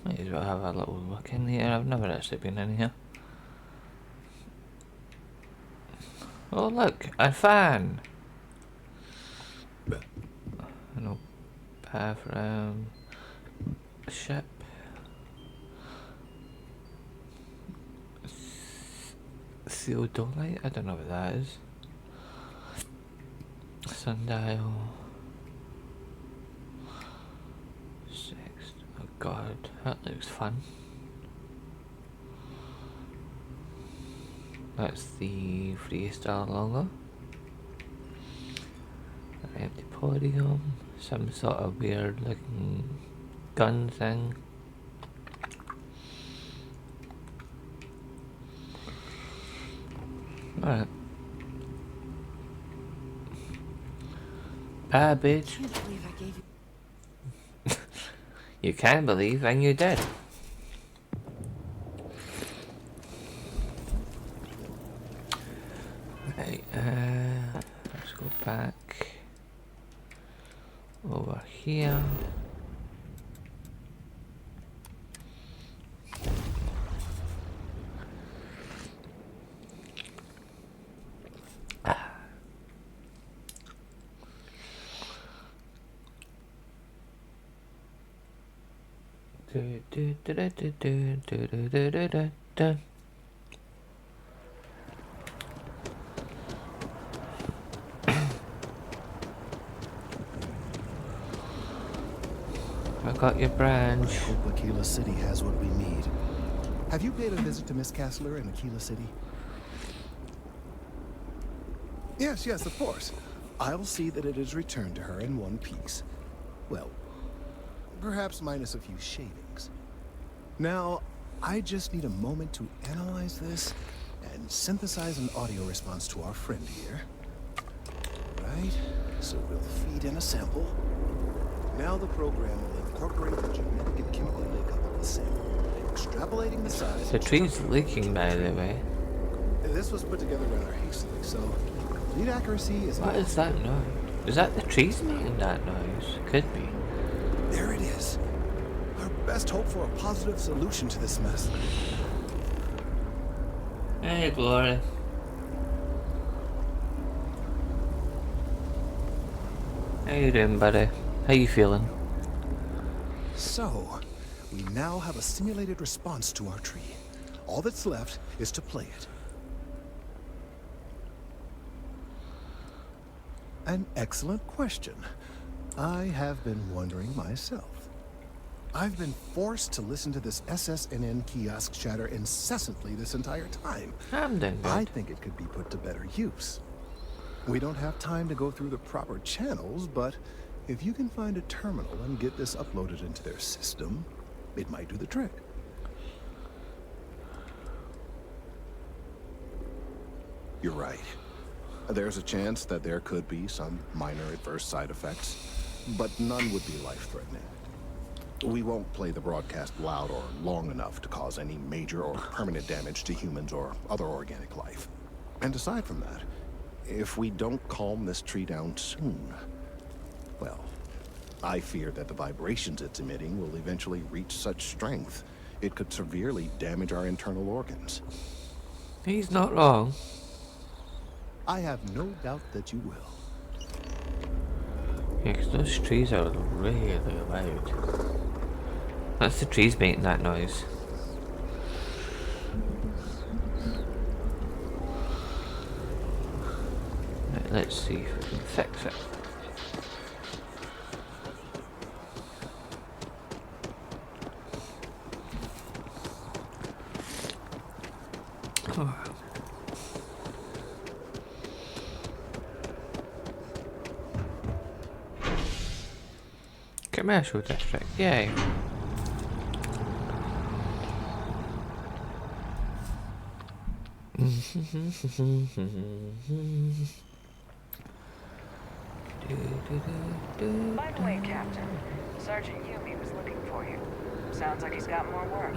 Might as well have a little look in here. I've never actually been in here. Oh look, a fan! No bathroom. Ship. Theodolite? I don't know what that is. Sundial. Oh god, that looks fun. That's the Freestar logo. An empty podium, some sort of weird looking gun thing. Alright. Bye, bitch.
I can't believe I gave you.
You can believe, and you did. Right, let's go back over here. I got your branch.
I hope Aquila City has what we need. Have you paid a visit to Miss Castler in Aquila City? Yes, yes, of course. I'll see that it is returned to her in one piece. Well, perhaps minus a few shavings. Now, I just need a moment to analyze this and synthesize an audio response to our friend here. Right, so we'll feed in a sample. Now the program will incorporate the genetic and chemical makeup of the sample, extrapolating the size.
The tree's leaking, by the way.
This was put together rather hastily, so lead accuracy is.
What is that noise? Is that the trees making that noise? Could be.
There it is. Our best hope for a positive solution to this mess.
Hey, Glory. How you doing, buddy? How you feeling?
So, we now have a simulated response to our tree. All that's left is to play it. An excellent question. I have been wondering myself. I've been forced to listen to this SSNN kiosk chatter incessantly this entire time. I think it could be put to better use. We don't have time to go through the proper channels, but if you can find a terminal and get this uploaded into their system, it might do the trick. You're right. There's a chance that there could be some minor adverse side effects, but none would be life-threatening. We won't play the broadcast loud or long enough to cause any major or permanent damage to humans or other organic life. And aside from that, if we don't calm this tree down soon, well, I fear that the vibrations it's emitting will eventually reach such strength, it could severely damage our internal organs.
He's not wrong.
I have no doubt that you will.
Yeah, because those trees are really loud. That's the trees making that noise. Right, let's see if we can fix it. Oh. Commercial district, yay.
By the way, Captain, Sergeant Yumi was looking for you. Sounds like he's got more work.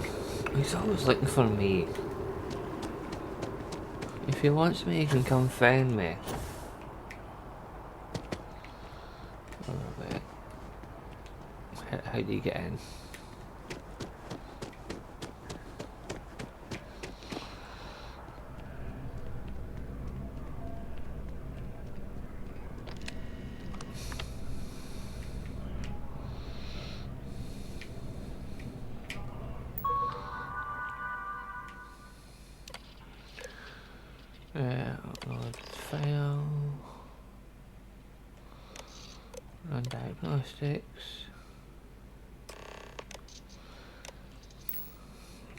He's always looking for me. If he wants me, he can come find me. Oh, wait. How do you get in? Upload file. Run diagnostics.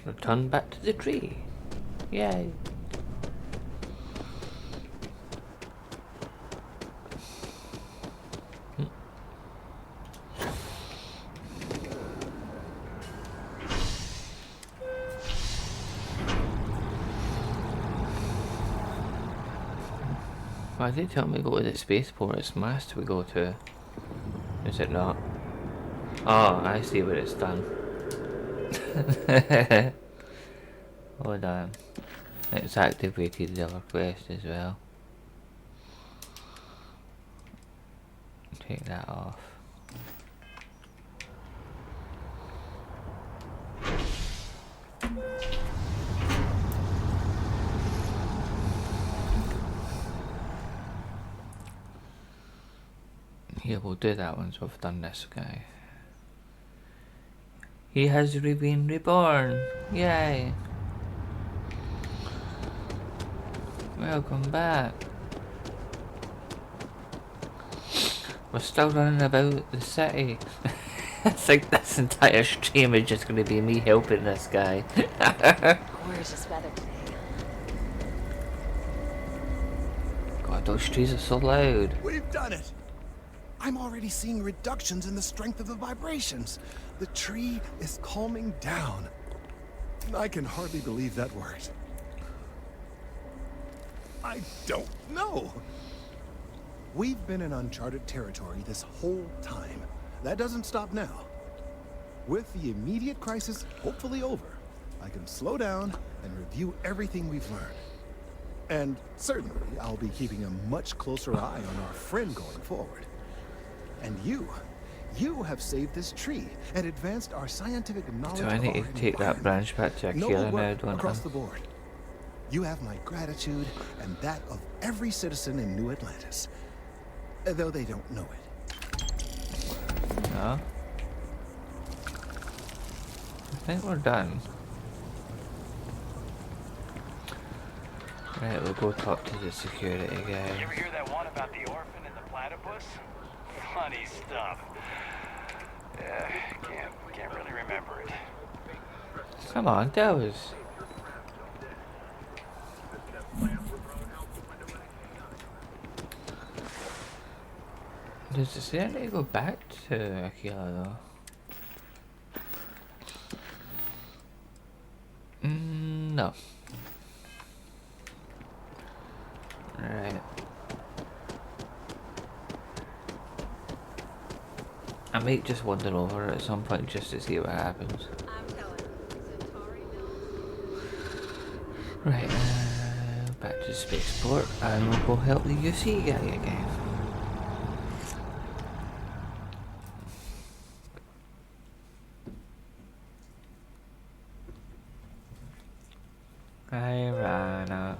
Return back to the tree. Yay. Why did they tell me to go to the spaceport? It's Mast we go to. Is it not? Oh, I see what it's done. Hold on. It's activated the other quest as well. Take that off. Yeah, we'll do that once we've done this guy. He has been reborn! Yay! Welcome back. We're still running about the city. I think this entire stream is just going to be me helping this guy.
Gorgeous weather today.
God, those trees are so loud.
We've done it! I'm already seeing reductions in the strength of the vibrations. The tree is calming down. I can hardly believe that worked. I don't know. We've been in uncharted territory this whole time. That doesn't stop now. With the immediate crisis hopefully over, I can slow down and review everything we've learned. And certainly, I'll be keeping a much closer eye on our friend going forward. And you have saved this tree and advanced our scientific knowledge.
Do I need to take that branch back to Akira now, don't
across
I?
the board. You have my gratitude and that of every citizen in New Atlantis. Though they don't know it.
No? I think we're done. Right, we'll go talk to the security
You
guy.
ever hear that one about the orphan and the platypus? Funny stuff. Can't really remember it.
Come on, tell us. Does it say I need to go back to Akira though? No. Right. I might just wander over at some point just to see what happens. Right, back to the spaceport and we'll go help the UC guy again. I ran up.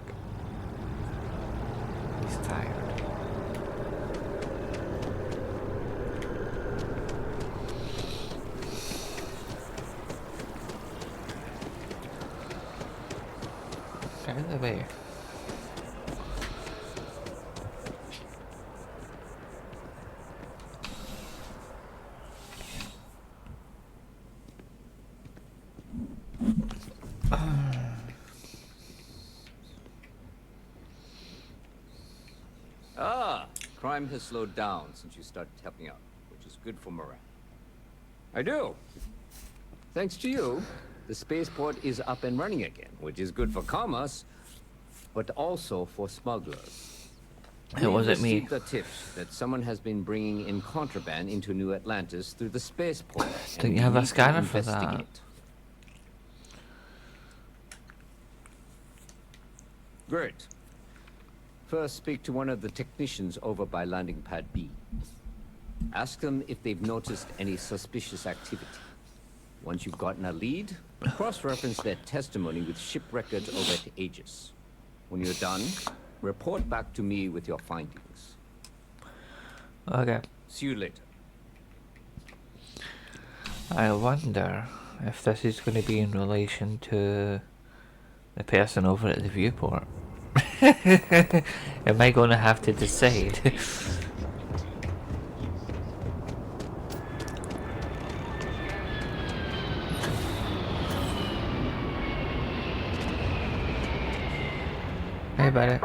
He's tired. Get out of the way.
Crime has slowed down since you started helping out, which is good for morale. I do. Thanks to you, the spaceport is up and running again, which is good for commerce, but also for smugglers.
It wasn't me.
We received the tips that someone has been bringing in contraband into New Atlantis through the spaceport.
Don't you have a scanner for that?
Investigate. Great. First, speak to one of the technicians over by landing pad B. Ask them if they've noticed any suspicious activity. Once you've gotten a lead, cross-reference their testimony with ship records over at Aegis. When you're done, report back to me with your findings.
Okay.
See you later.
I wonder if this is going to be in relation to the person over at the viewport. Am I going to have to decide? Hey, buddy.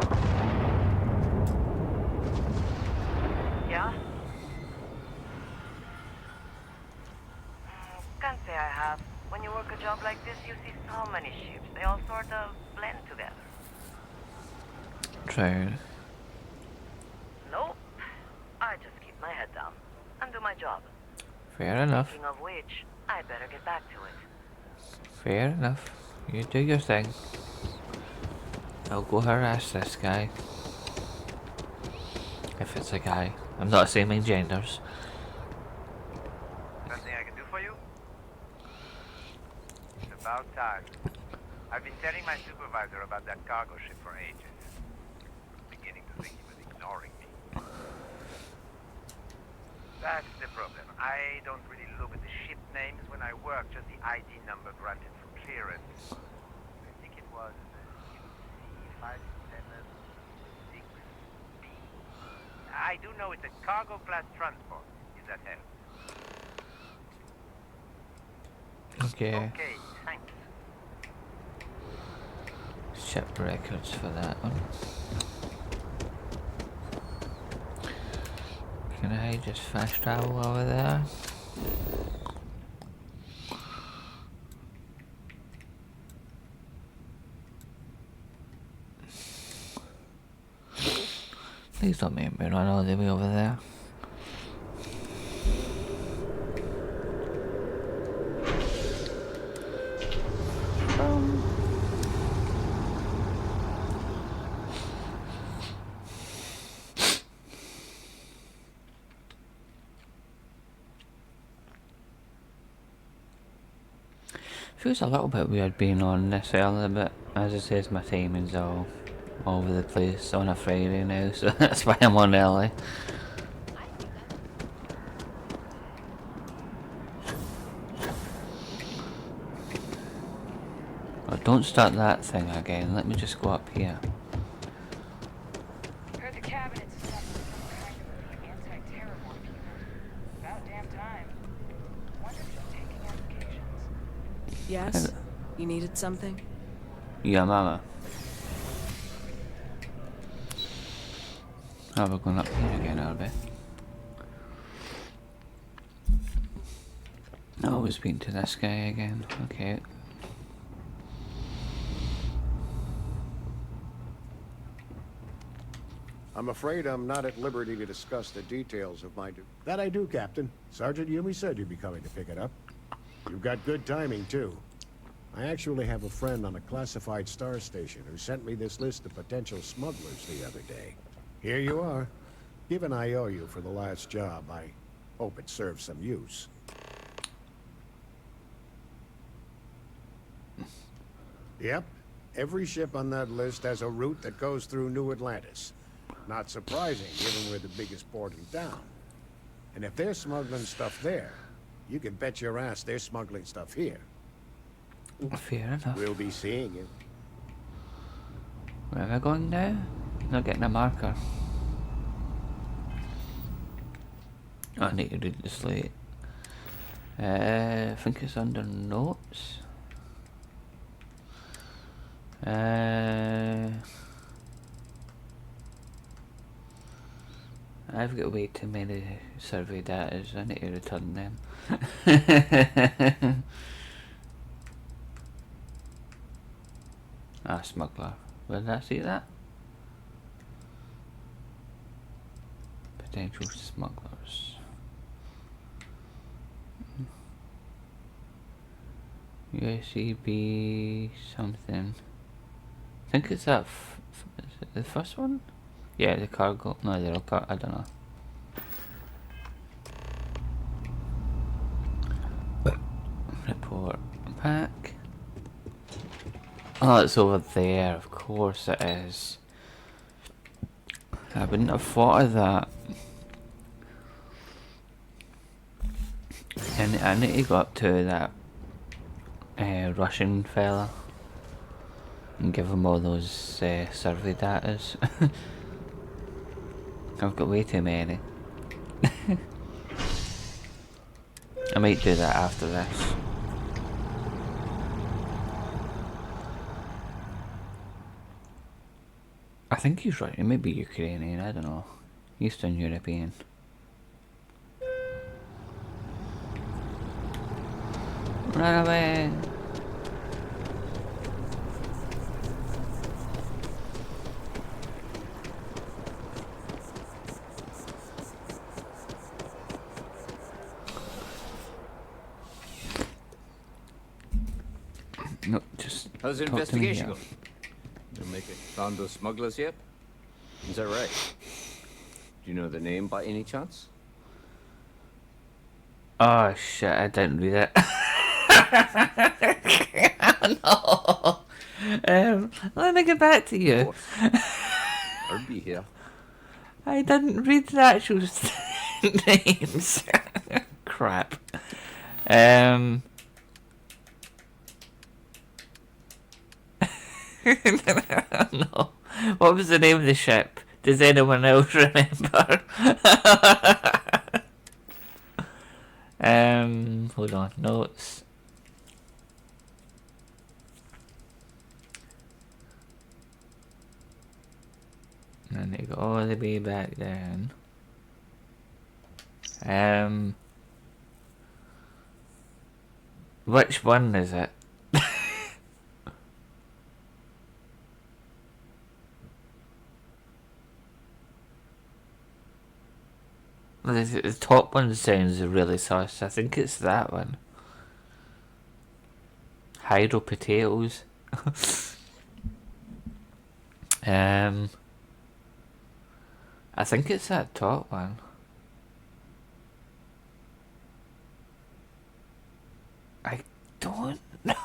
Yeah? Can't say I have. When you work a job like this, you see so many ships. They all sort of blend together.
True.
job.
Fair enough.
Speaking of which, I'd better get back to it.
Fair enough. You do your thing. I'll go harass this guy. If it's a guy. I'm not assuming genders.
Something I can do for you? It's about time. I've been telling my supervisor about that cargo ship for ages. Beginning to think he was ignoring me. That's the problem. I don't really look at the ship names when I work, just the ID number granted for clearance. I think it was UC5766B. I do know it's a cargo class transport, if that helps.
Okay.
Okay, thanks.
Ship records for that one. Can I just fast travel over there? Please don't make me run all the way over there. Feels a little bit weird being on this early, but as I said, my timing's all over the place on a Friday now, so that's why I'm on early. Oh, don't start that thing again, let me just go up here.
Heard the cabinet's stuff with some kind of anti-terror unit. About damn time. Wonder if she's taking applications.
Yes? You needed something?
Yeah, mama. Oh, we're going up here again, are we? Oh, we're speaking to this guy again. Okay.
I'm afraid I'm not at liberty to discuss the details of my That I do, Captain. Sergeant Yumi said you'd be coming to pick it up. You've got good timing, too. I actually have a friend on a classified star station who sent me this list of potential smugglers the other day. Here you are. Given I owe you for the last job, I hope it serves some use. Yep. Every ship on that list has a route that goes through New Atlantis. Not surprising, given we're the biggest port in town. And if they're smuggling stuff there, you can bet your ass they're smuggling stuff here.
Fair enough.
We'll be seeing you.
Where am I going now? Not getting a marker. Oh, I need to read the slate. I think it's under notes. I've got way too many survey datas. I need to return them. Ah, smuggler. Where did I see that? Potential smugglers. USCB something. I think it's that. Is it the first one? Yeah, the cargo. No, they're all I don't know. Report pack. Oh, it's over there. Of course it is. I wouldn't have thought of that. And I need to go up to that Russian fella and give him all those survey datas. I've got way too many. I might do that after this. I think he's right. It might be Ukrainian. I don't know. Eastern European. Run away! No, just
How's the
talk to me
investigation
here.
going? You make it found those smugglers yet? Is that right? Do you know the name by any chance?
Oh shit, I didn't read it. No. Let me get back to you.
I'll be here.
I didn't read the actual names. Crap. No. What was the name of the ship? Does anyone else remember? Hold on. Notes. And they go all the way back down. Which one is it? The top one sounds really sus. I think it's that one. Hydro potatoes. I think it's that top one. I don't know.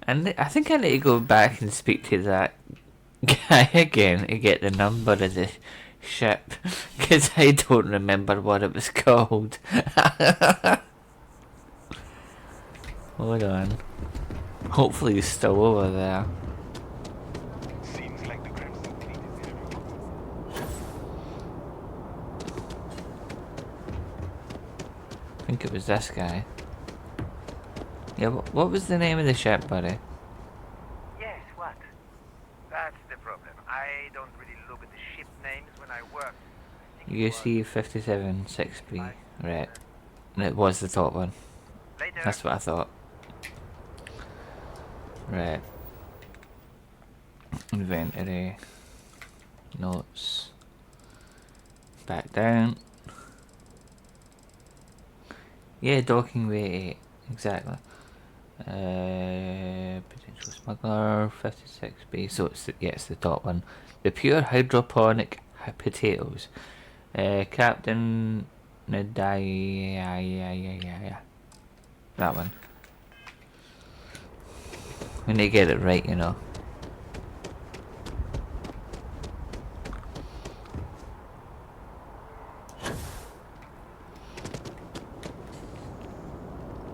And I think I need to go back and speak to that guy again to get the number of the ship, because I don't remember what it was called. Hold on. Hopefully he's still over there.
Seems like the Crimson Fleet is everywhere.
I think it was this guy. Yeah, what was the name of the ship, buddy?
Yes, what? That's the problem. I don't really look at the ship names when I work.
UC 57 6B. Right. And it was the top one.
Later.
That's what I thought. Right. Inventory. Notes. Back down. Yeah, docking bay 8. Exactly. Potential smuggler 56B. So it's it's the top one. The pure hydroponic potatoes. Captain Nadai. That one. When they get it right, you know.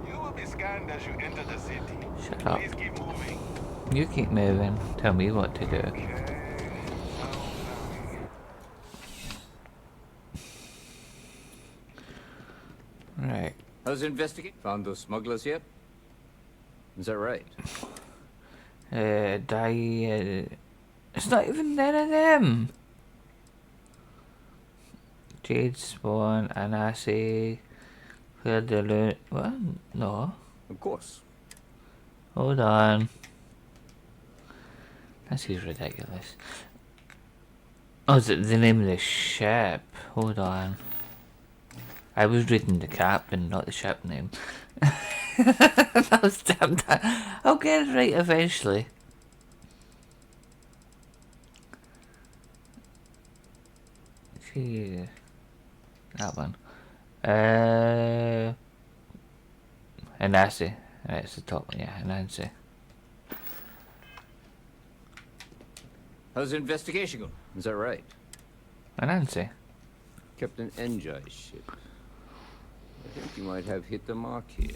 You will be scanned as you enter the city.
Shut up.
Please keep moving.
You keep moving. Tell me what to do. Right.
How's the investigation? Found those smugglers yet? Is that right?
It's not even none of them. Jade Swan, Anasi, Claire de Lune. What? No.
Of course.
Hold on. This is ridiculous. Oh, is it the name of the ship? Hold on. I was reading the captain, not the ship name. That was damn that. I'll get it right eventually. See, that one. Anansi. It's the top one, yeah, Anansi.
How's the investigation going? Is that right?
Anansi.
Captain Enjai's ship. I think you might have hit the mark here.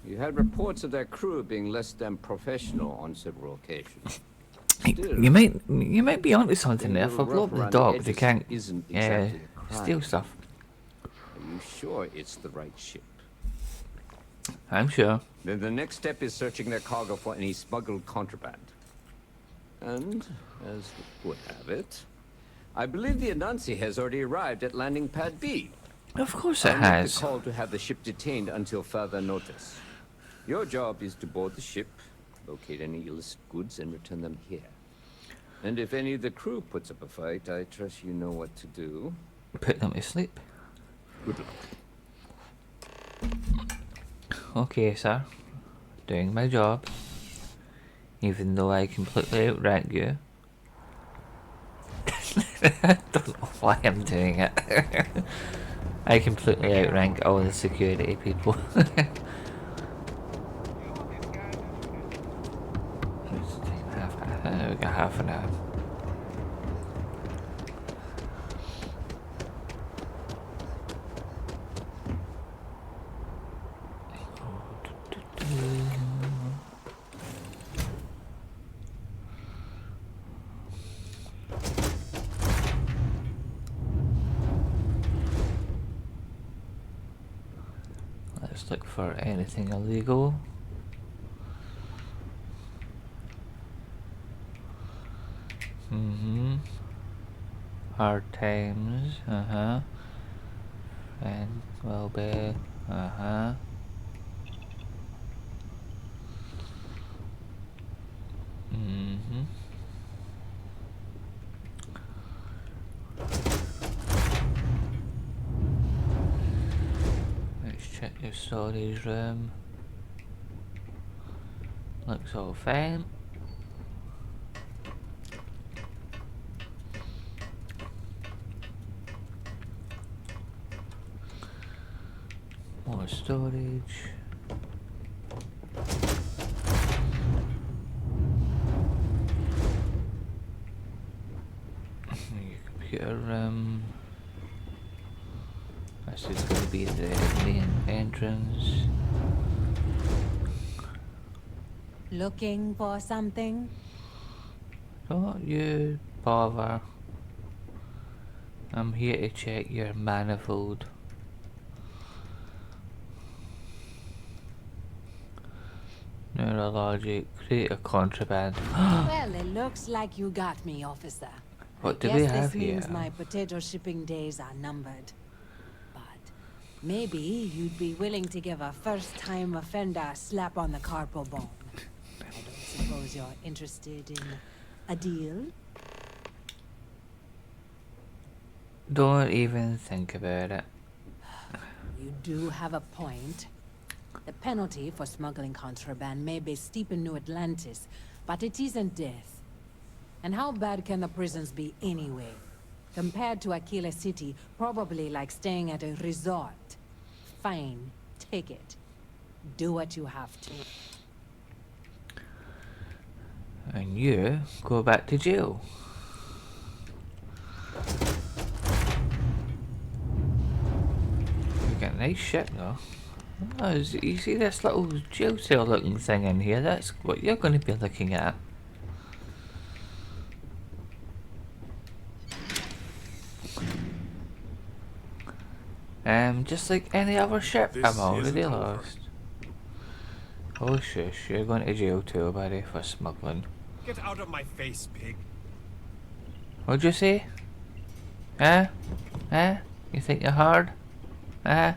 You had reports of their crew being less than professional on several occasions. Still,
You might be onto something there. If I blow up the dock, they can't
isn't exactly a crime.
steal stuff.
Are you sure it's the right ship?
I'm sure.
Then the next step is searching their cargo for any smuggled contraband. And, as luck would have it, I believe the Anansi has already arrived at landing pad B.
Of course it
I'll make
has.
the call to have the ship detained until further notice. Your job is to board the ship, locate any illicit goods, and return them here. And if any of the crew puts up a fight, I trust you know what to do.
Put them to sleep.
Good luck.
Okay, sir. doing my job, even though I completely outrank you. I don't know why I'm doing it. I completely outrank all the security people. We got half an hour. Let's look for anything illegal. Hard times, and will be, Let's check your storage room. Looks all fine. More storage. Your computer room. This is going to be the main entrance.
Looking for something?
Don't you bother. I'm here to check your manifold. Neurologic, create a contraband.
Well, it looks like you got me, officer.
What do
Guess
we
this
have
means
here?
my potato shipping days are numbered. But maybe you'd be willing to give a first-time offender a slap on the carpal bone. I don't suppose you're interested in a deal?
Don't even think about it.
You do have a point. The penalty for smuggling contraband may be steep in New Atlantis, but it isn't death. And how bad can the prisons be anyway? Compared to Aquila City, probably like staying at a resort. Fine, take it. Do what you have to.
And you go back to jail. You get nice shit though. Oh, you see this little jail cell looking thing in here? That's what you're going to be looking at. Just like any other ship, I'm already lost. Oh shush, you're going to jail too, buddy, for smuggling.
Get out of my face, pig.
What'd you say? Huh? Huh? You think you're hard? Huh?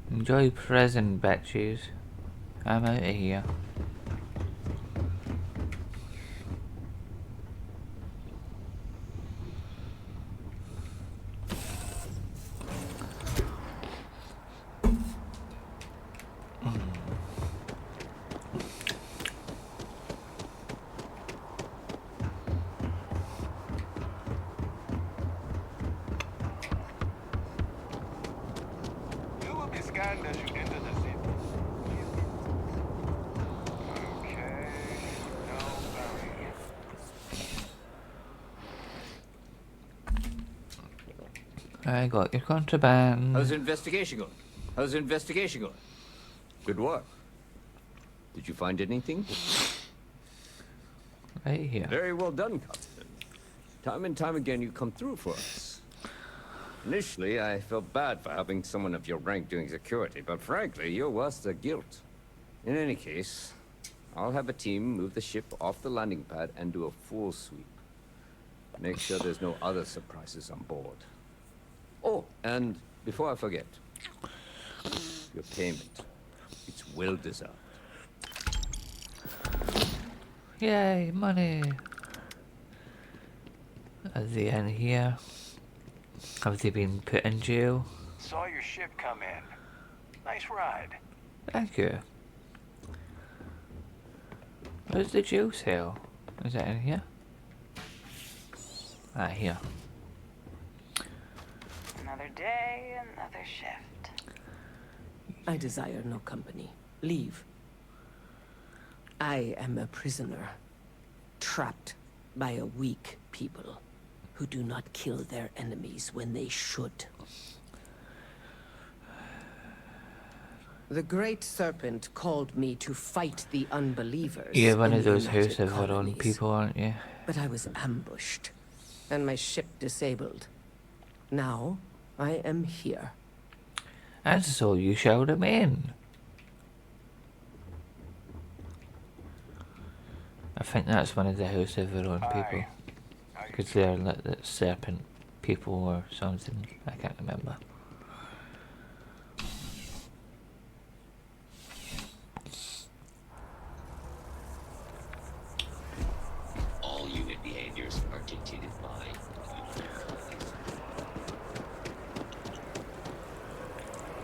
Enjoy prison, bitches. I'm out of here.
You will be scanned as you enter the city. Okay, no bounty.
I got your contraband.
How's the investigation going? How's the investigation going? Good work. Did you find anything?
Right here.
Very well done, Captain. Time and time again you come through for us. Initially, I felt bad for having someone of your rank doing security, but frankly, you're worse than guilt. In any case, I'll have a team move the ship off the landing pad and do a full sweep. Make sure there's no other surprises on board. Oh, and before I forget, your payment. It's well deserved.
Yay, money. Are they in here? Have they been put in jail?
saw your ship come in. Nice ride.
Thank you. Where's the jail cell? Is that in here? Ah, here.
Another day, another shift.
I desire no company. Leave. I am a prisoner, trapped by a weak people who do not kill their enemies when they should. The Great Serpent called me to fight the unbelievers.
You're one
in
of
the
those
United
House of Our Own
Colonies.
people, aren't you?
But I was ambushed, and my ship disabled. Now, I am here.
And so you shall remain. I think that's one of the House of Our Own people. Because they're like the serpent people or something. I can't remember.
All unit behaviors are dictated by.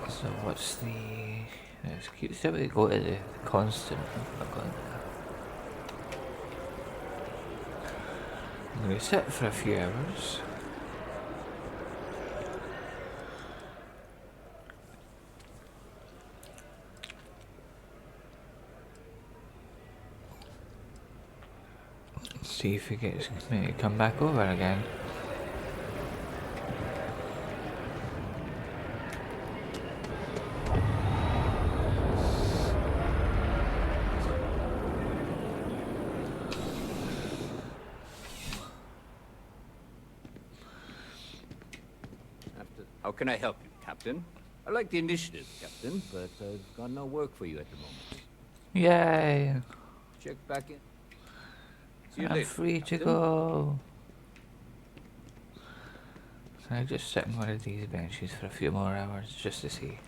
So what's the... Let's keep... So we go to the constant. I'm going to sit for a few hours. See if he gets me to come back over again.
How can I help you, Captain? I like the initiative, Captain, but I've got no work for you at the moment.
Yay!
Check back in. See you
I'm
later,
free to
Captain.
go. Can I just sit on one of these benches for a few more hours just to see?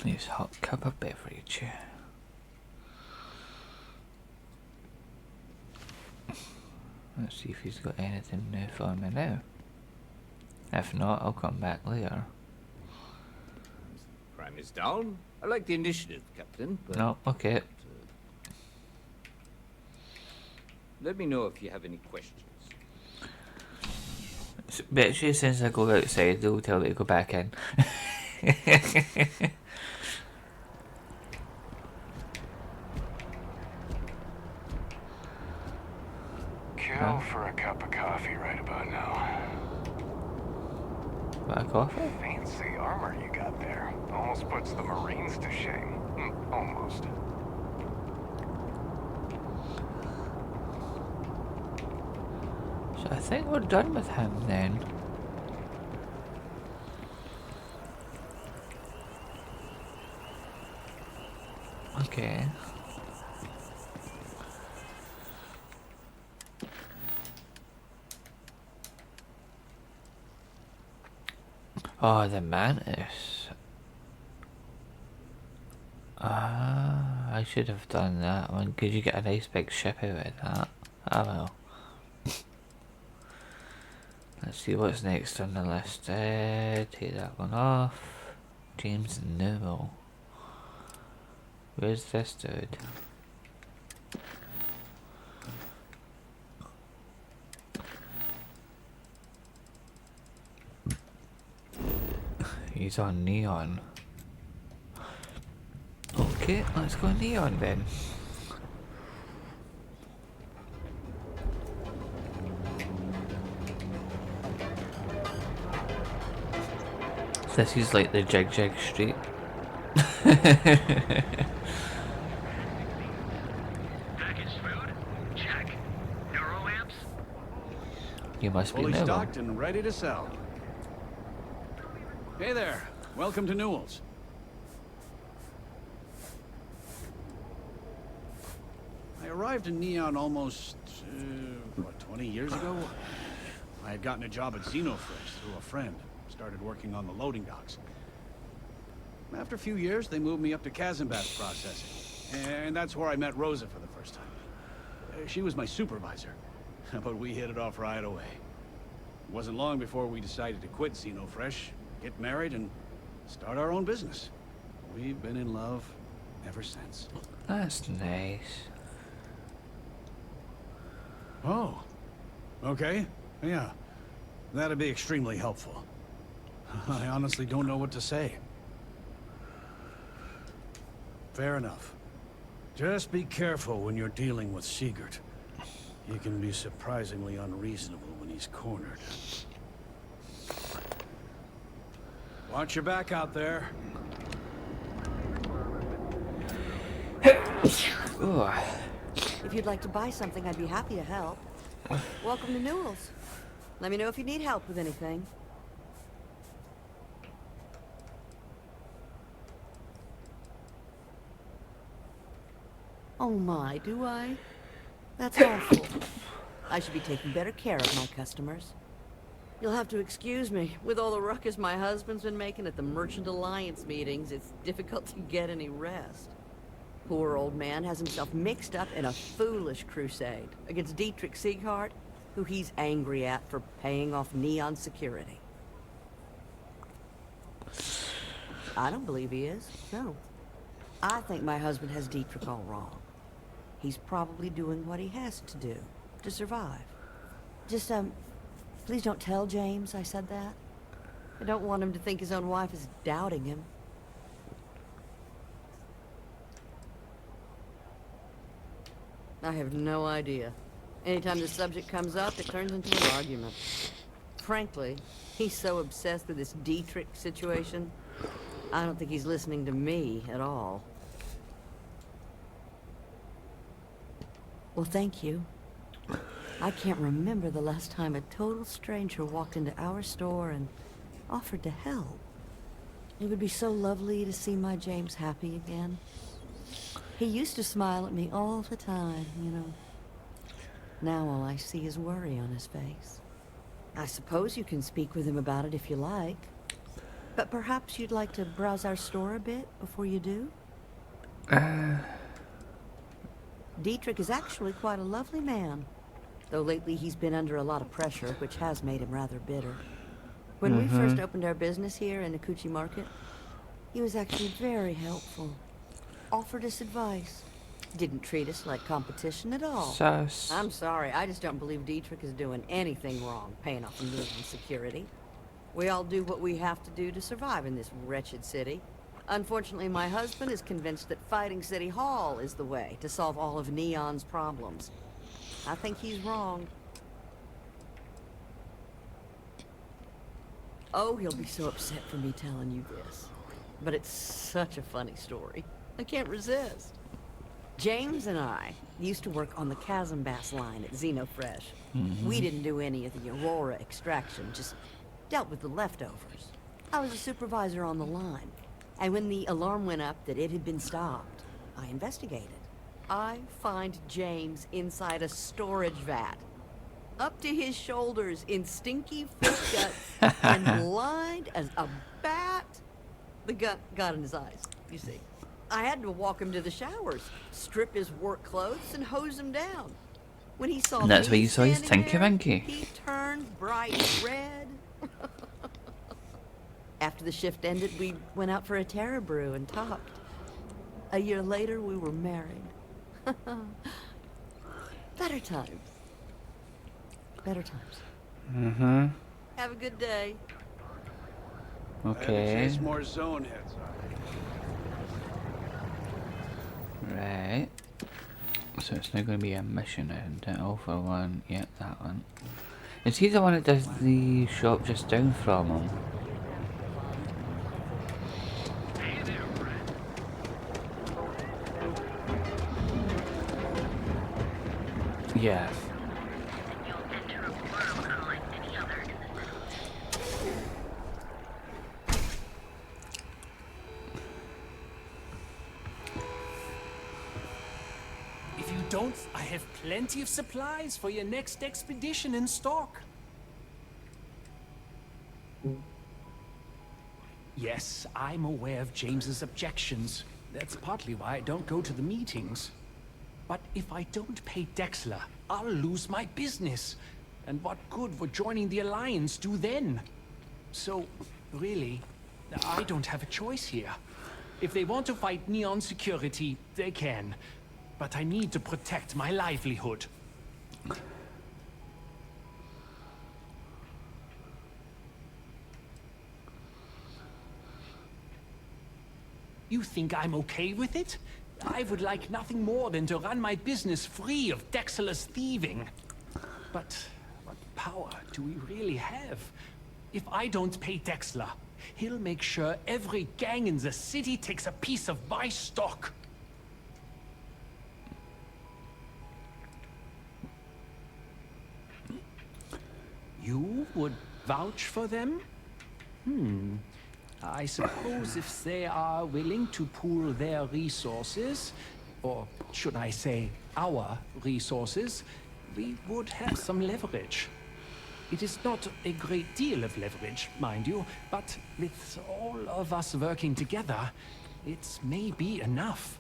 Nice hot cup of beverage. Let's see if he's got anything new for me now. If not, I'll come back later.
Crime is down. I like the initiative, Captain, but...
No, okay.
Let me know if you have any questions.
Bet you since I go outside, they'll tell me to go back in.
Kill for a cup of coffee right about now.
What, a coffee?
Fancy armor you got there. Almost puts the Marines to shame. Almost.
So I think we're done with him then. Okay. Oh, the mantis. Ah, I should have done that one. Could you get a nice big ship out of that? Oh well. Let's see what's next on the list. Take that one off. James Newell. Where's this dude? He's on Neon. Okay, let's go Neon then. This is like the Jig Street.
Packaged food? Check. Neuro amps?
You must be
Fully
Newell.
stocked and ready to sell. Hey there. Welcome to Newell's. I arrived in Neon almost, 20 years ago? I had gotten a job at Xenofresh through a friend. Started working on the loading docks. After a few years, they moved me up to Kazanbat's processing. And that's where I met Rosa for the first time. She was my supervisor, but we hit it off right away. It wasn't long before we decided to quit Xenofresh, get married, and start our own business. We've been in love ever since.
That's nice.
Oh, okay. Yeah, that'd be extremely helpful. I honestly don't know what to say. Fair enough. Just be careful when you're dealing with Sigurd. He can be surprisingly unreasonable when he's cornered. Watch your back out there.
If you'd like to buy something, I'd be happy to help. Welcome to Newell's. Let me know if you need help with anything. Oh my, do I? That's awful. I should be taking better care of my customers. You'll have to excuse me. With all the ruckus my husband's been making at the Merchant Alliance meetings, it's difficult to get any rest. Poor old man has himself mixed up in a foolish crusade against Dietrich Sieghart, who he's angry at for paying off Neon security. I don't believe he is, no. I think my husband has Dietrich all wrong. He's probably doing what he has to do to survive. Just, please don't tell James I said that. I don't want him to think his own wife is doubting him. I have no idea. Anytime the subject comes up, it turns into an argument. Frankly, he's so obsessed with this Dietrich situation, I don't think he's listening to me at all. Well, thank you. I can't remember the last time a total stranger walked into our store and offered to help. It would be so lovely to see my James happy again. He used to smile at me all the time, you know. Now all I see is worry on his face. I suppose you can speak with him about it if you like. But perhaps you'd like to browse our store a bit before you do? Dietrich is actually quite a lovely man. Though lately he's been under a lot of pressure, which has made him rather bitter. When we first opened our business here in Akuchi Market, he was actually very helpful. Offered us advice. Didn't treat us like competition at all.
Sus.
I'm sorry, I just don't believe Dietrich is doing anything wrong, paying off a million security. We all do what we have to do to survive in this wretched city. Unfortunately, my husband is convinced that fighting City Hall is the way to solve all of Neon's problems. I think he's wrong. Oh, he'll be so upset for me telling you this. But it's such a funny story. I can't resist. James and I used to work on the Chasm Bass line at Xenofresh. We didn't do any of the Aurora extraction, just dealt with the leftovers. I was a supervisor on the line. And when the alarm went up that it had been stopped, I investigated. I find James inside a storage vat, up to his shoulders in stinky fish guts and blind as a bat. The gut got in his eyes, you see. I had to walk him to the showers, strip his work clothes, and hose him down. When he saw
And that's
me
where you saw his
standing
Tinky
there,
Winky.
he turned bright red. After the shift ended, we went out for a Terra brew and talked. A year later, we were married. Better times. Better times. Have a good day.
Okay.
Chase more zone hits.
Right. So it's now going to be a mission, isn't it? All for one. Yep, that one. Is he the one that does the shop just down from him? Yeah.
If you don't, I have plenty of supplies for your next expedition in stock. Yes, I'm aware of James's objections. That's partly why I don't go to the meetings. But if I don't pay Dexler, I'll lose my business. And what good would joining the Alliance do then? So, really, I don't have a choice here. If they want to fight Neon Security, they can. But I need to protect my livelihood. You think I'm okay with it? I would like nothing more than to run my business free of Dexter's thieving. But what power do we really have? If I don't pay Dexter, he'll make sure every gang in the city takes a piece of my stock. You would vouch for them? I suppose if they are willing to pool their resources, or should I say our resources, we would have some leverage. It is not a great deal of leverage, mind you, but with all of us working together, it may be enough.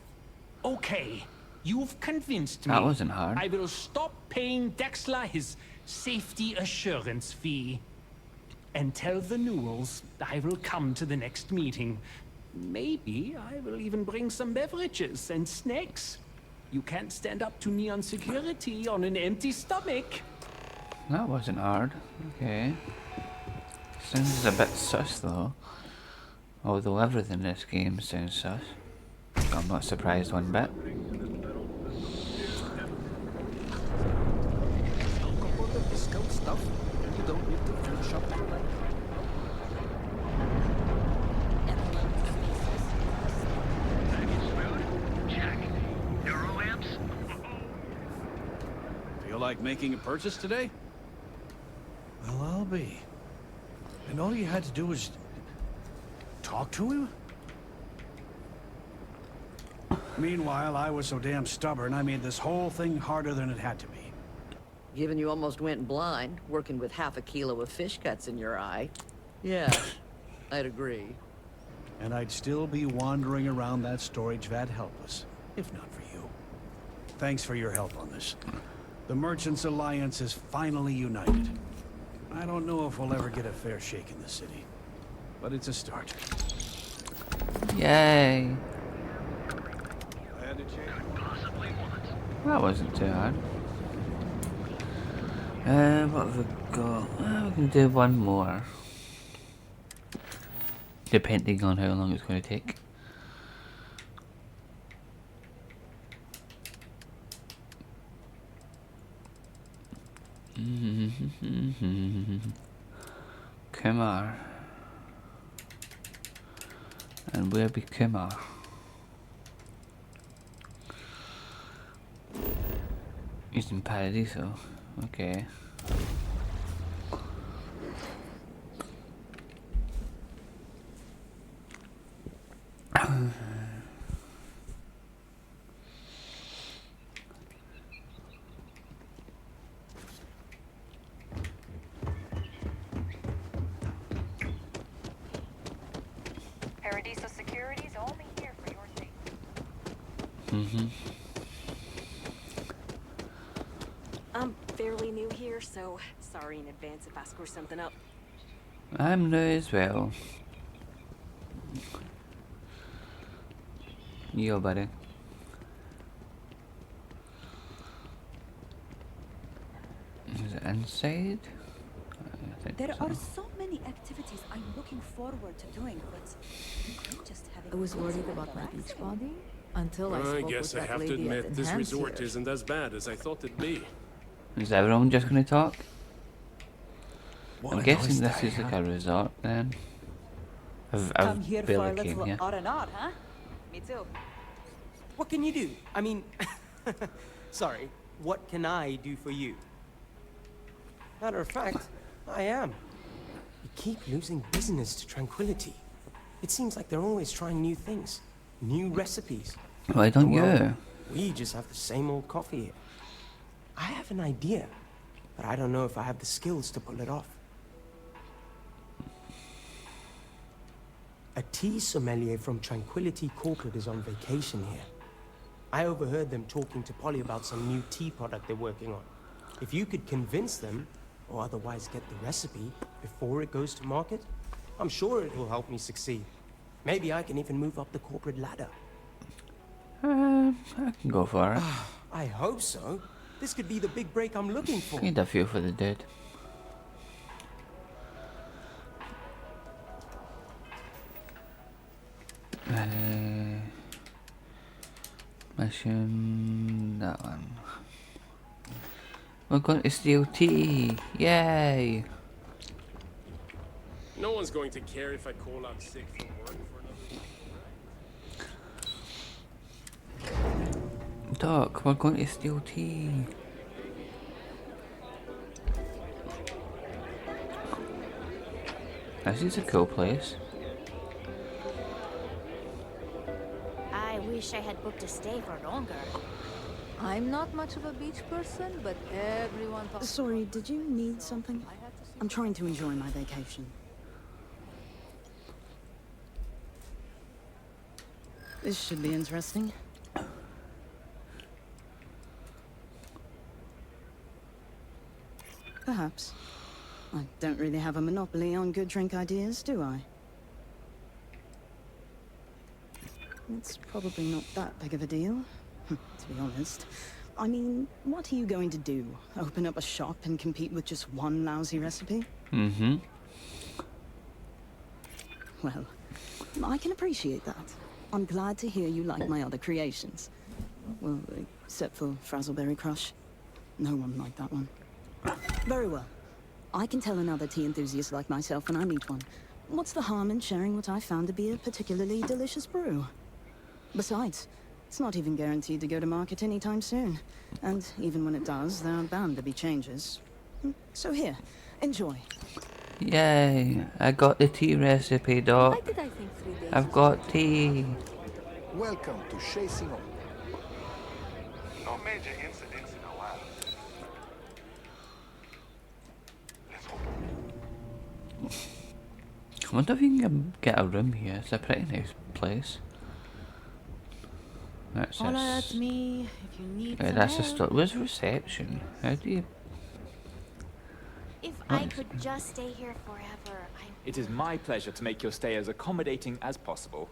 Okay, you've convinced me.
That wasn't hard.
I will stop paying Dexler his safety assurance fee. And tell the Newells I will come to the next meeting. Maybe I will even bring some beverages and snacks. You can't stand up to Neon Security on an empty stomach.
That wasn't hard. Okay. Sounds a bit sus though. Although everything in this game sounds sus. I'm not surprised one bit.
Feel like making a purchase today?
Well, I'll be. And all you had to do was talk to him?
Meanwhile, I was so damn stubborn, I made this whole thing harder than it had to be.
Given you almost went blind, working with half a kilo of fish guts in your eye. Yeah, I'd agree.
And I'd still be wandering around that storage vat helpless, if not for you. Thanks for your help on this. The Merchants Alliance is finally united. I don't know if we'll ever get a fair shake in the city, but it's a start.
Yay!
I had to change.
That wasn't too hard. What have we got? We can do one more. Depending on how long it's going to take. Kumar. And where be Kumar? He's in Paradiso. Okay.
Paradiso Security's only here for your safety.
I'm fairly new here, so sorry in advance if I screw something up.
I'm new as well. Yo, buddy. Is it inside? I think
There
so.
are so many activities I'm looking forward to doing, but I'm just having
I was worried about my beach body until I
I
spoke
guess
with
I
that
have to
lady at
admit, this
Enhance
resort
here.
isn't as bad as I thought it'd be.
Is everyone just going to talk? I'm
a
guessing
nice
this
day,
is like
huh?
a resort then.
Come
I've
here for
barely
a
came
little
here.
R&R, huh? Me too.
What can you do? I mean, sorry, what can I do for you? Matter of fact, I am. You keep losing business to Tranquility. It seems like they're always trying new things, new recipes.
Why don't
Well,
you?
We just have the same old coffee here. I have an idea, but I don't know if I have the skills to pull it off. A tea sommelier from Tranquility Corporate is on vacation here. I overheard them talking to Polly about some new tea product they're working on. If you could convince them, or otherwise get the recipe before it goes to market, I'm sure it will help me succeed. Maybe I can even move up the corporate ladder.
I can go for it.
I hope so. This could be the big break I'm looking for.
Need a few for the dude. Mission, that one. We're going to steal tea. Yay!
No one's going to care if I call out sick from work for another week, right?
Doc, we're going to steal tea. This is a cool place.
I wish I had booked a stay for longer.
I'm not much of a beach person, but everyone talks.
Sorry, did you need something? I'm trying to enjoy my vacation. This should be interesting. Perhaps. I don't really have a monopoly on good drink ideas, do I? It's probably not that big of a deal, to be honest. I mean, what are you going to do? Open up a shop and compete with just one lousy recipe?
Mm-hmm.
Well, I can appreciate that. I'm glad to hear you like my other creations. Well, except for Frazzleberry Crush. No one liked that one. Very well. I can tell another tea enthusiast like myself when I meet one. What's the harm in sharing what I found to be a particularly delicious brew? Besides, it's not even guaranteed to go to market anytime soon. And even when it does, there are bound to be changes. So here, enjoy.
Yay! I got the tea recipe, Doc.
Why did I think 3 days?
I've got tea.
Welcome to Chez Simon.
No major incidents in a while. Let's hope.
I wonder if you can get a room here. It's a pretty nice place. That's
Holler
just...
at me if you need some
that's a
help.
start. Where's reception? How do you...
If I could just stay here forever,
It is my pleasure to make your stay as accommodating as possible.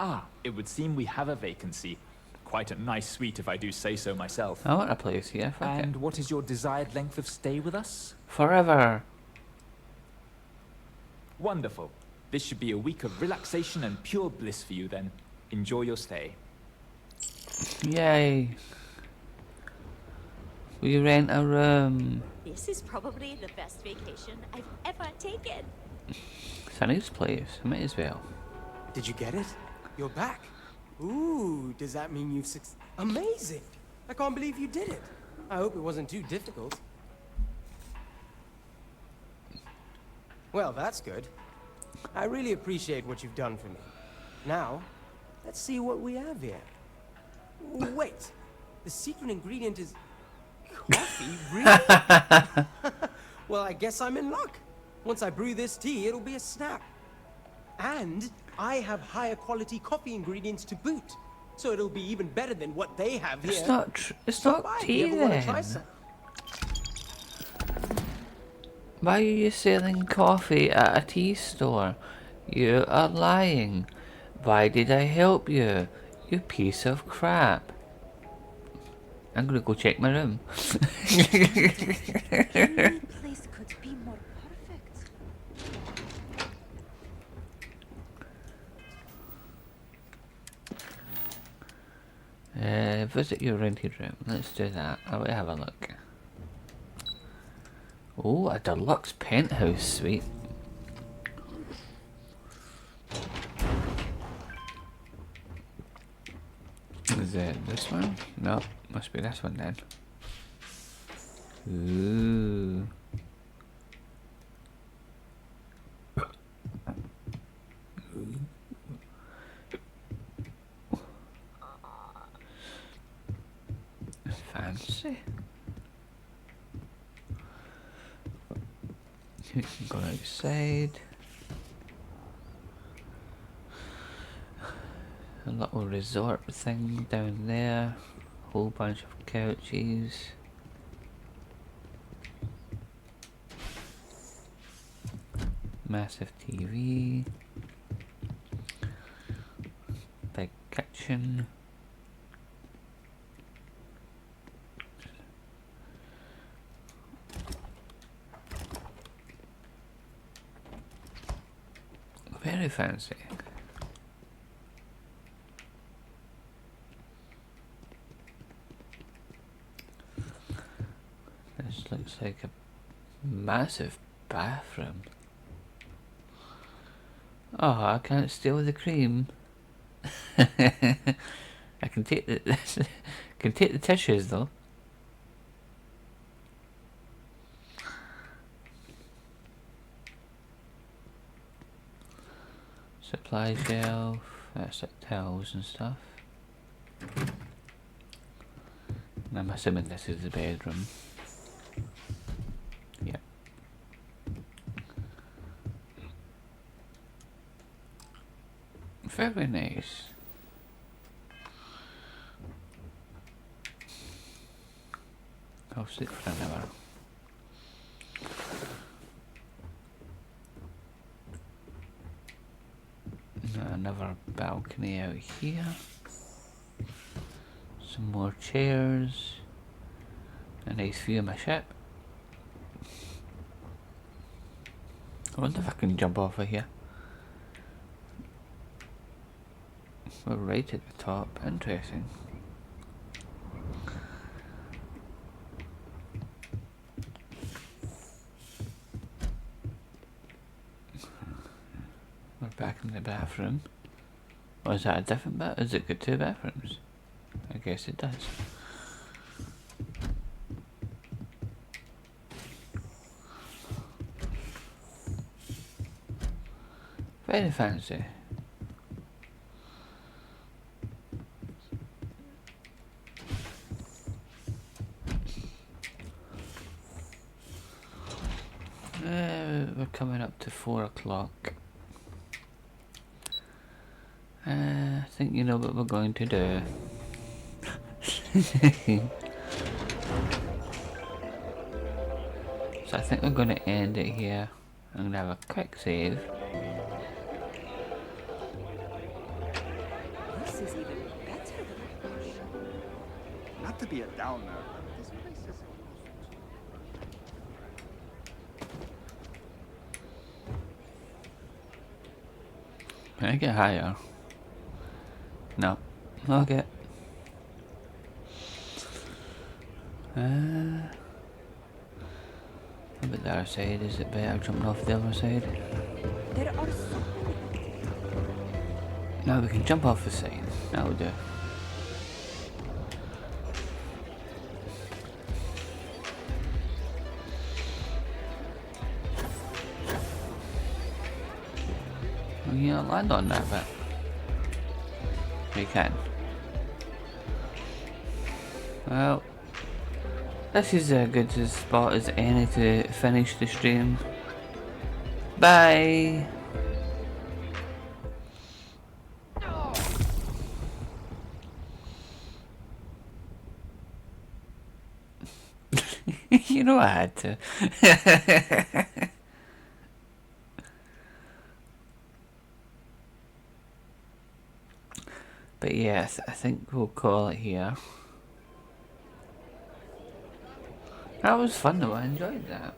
Ah, it would seem we have a vacancy. Quite a nice suite if I do say so myself.
I want a place here. Fuck
And
it.
what is your desired length of stay with us?
Forever.
Wonderful. This should be a week of relaxation and pure bliss for you then. Enjoy your stay.
Yay. We rent a room.
this is probably the best vacation I've ever taken.
It's a nice place. Might as well.
Did you get it? You're back. Ooh, does that mean you've Amazing! I can't believe you did it. I hope it wasn't too difficult. Well, that's good. I really appreciate what you've done for me. Now, let's see what we have here. Wait, the secret ingredient is coffee? Really? Well, I guess I'm in luck. Once I brew this tea, it'll be a snap. And I have higher quality coffee ingredients to boot. So it'll be even better than what they have here.
It's not it's not
Why?
tea
You ever wanna
then.
try some?
Why are you selling coffee at a tea store? You are lying. Why did I help you? You piece of crap. I'm gonna go check my room.
Any place could be more perfect.
Visit your rented room. Let's do that. I will have a look. Oh, a deluxe penthouse suite. Is it this one? No, must be this one then. Ooh. Fancy. Go outside. A little resort thing down there. Whole bunch of couches. Massive TV. Big kitchen. Very fancy. This looks like a massive bathroom. Oh, I can't steal the cream. I can take the can take the tissues though. Supply shelf. That's like towels and stuff. And I'm assuming this is the bedroom. Yep. Very nice. I'll sit for an hour. Another balcony out here. Some more chairs. A nice view of my ship. I wonder if I can jump off of here. We're right at the top. Interesting. We're back in the bathroom. Or is that a different bath? Has it got two bathrooms? I guess it does. Very fancy. We're coming up to 4 o'clock. I think you know what we're going to do. So I think we're going to end it here. I'm going to have a quick save.
This is even better than I thought. Not to be a downer, but this place is...
Can I get higher? No. Okay. How about the other side? Is it better jumping off the other side?
There are so
No, we can jump off the side. That'll do. Well, you can't land on that bit. You can. Well, this is a good spot as any to finish the stream. Bye! You know I had to. But yes, I think we'll call it here. That was fun though, I enjoyed that.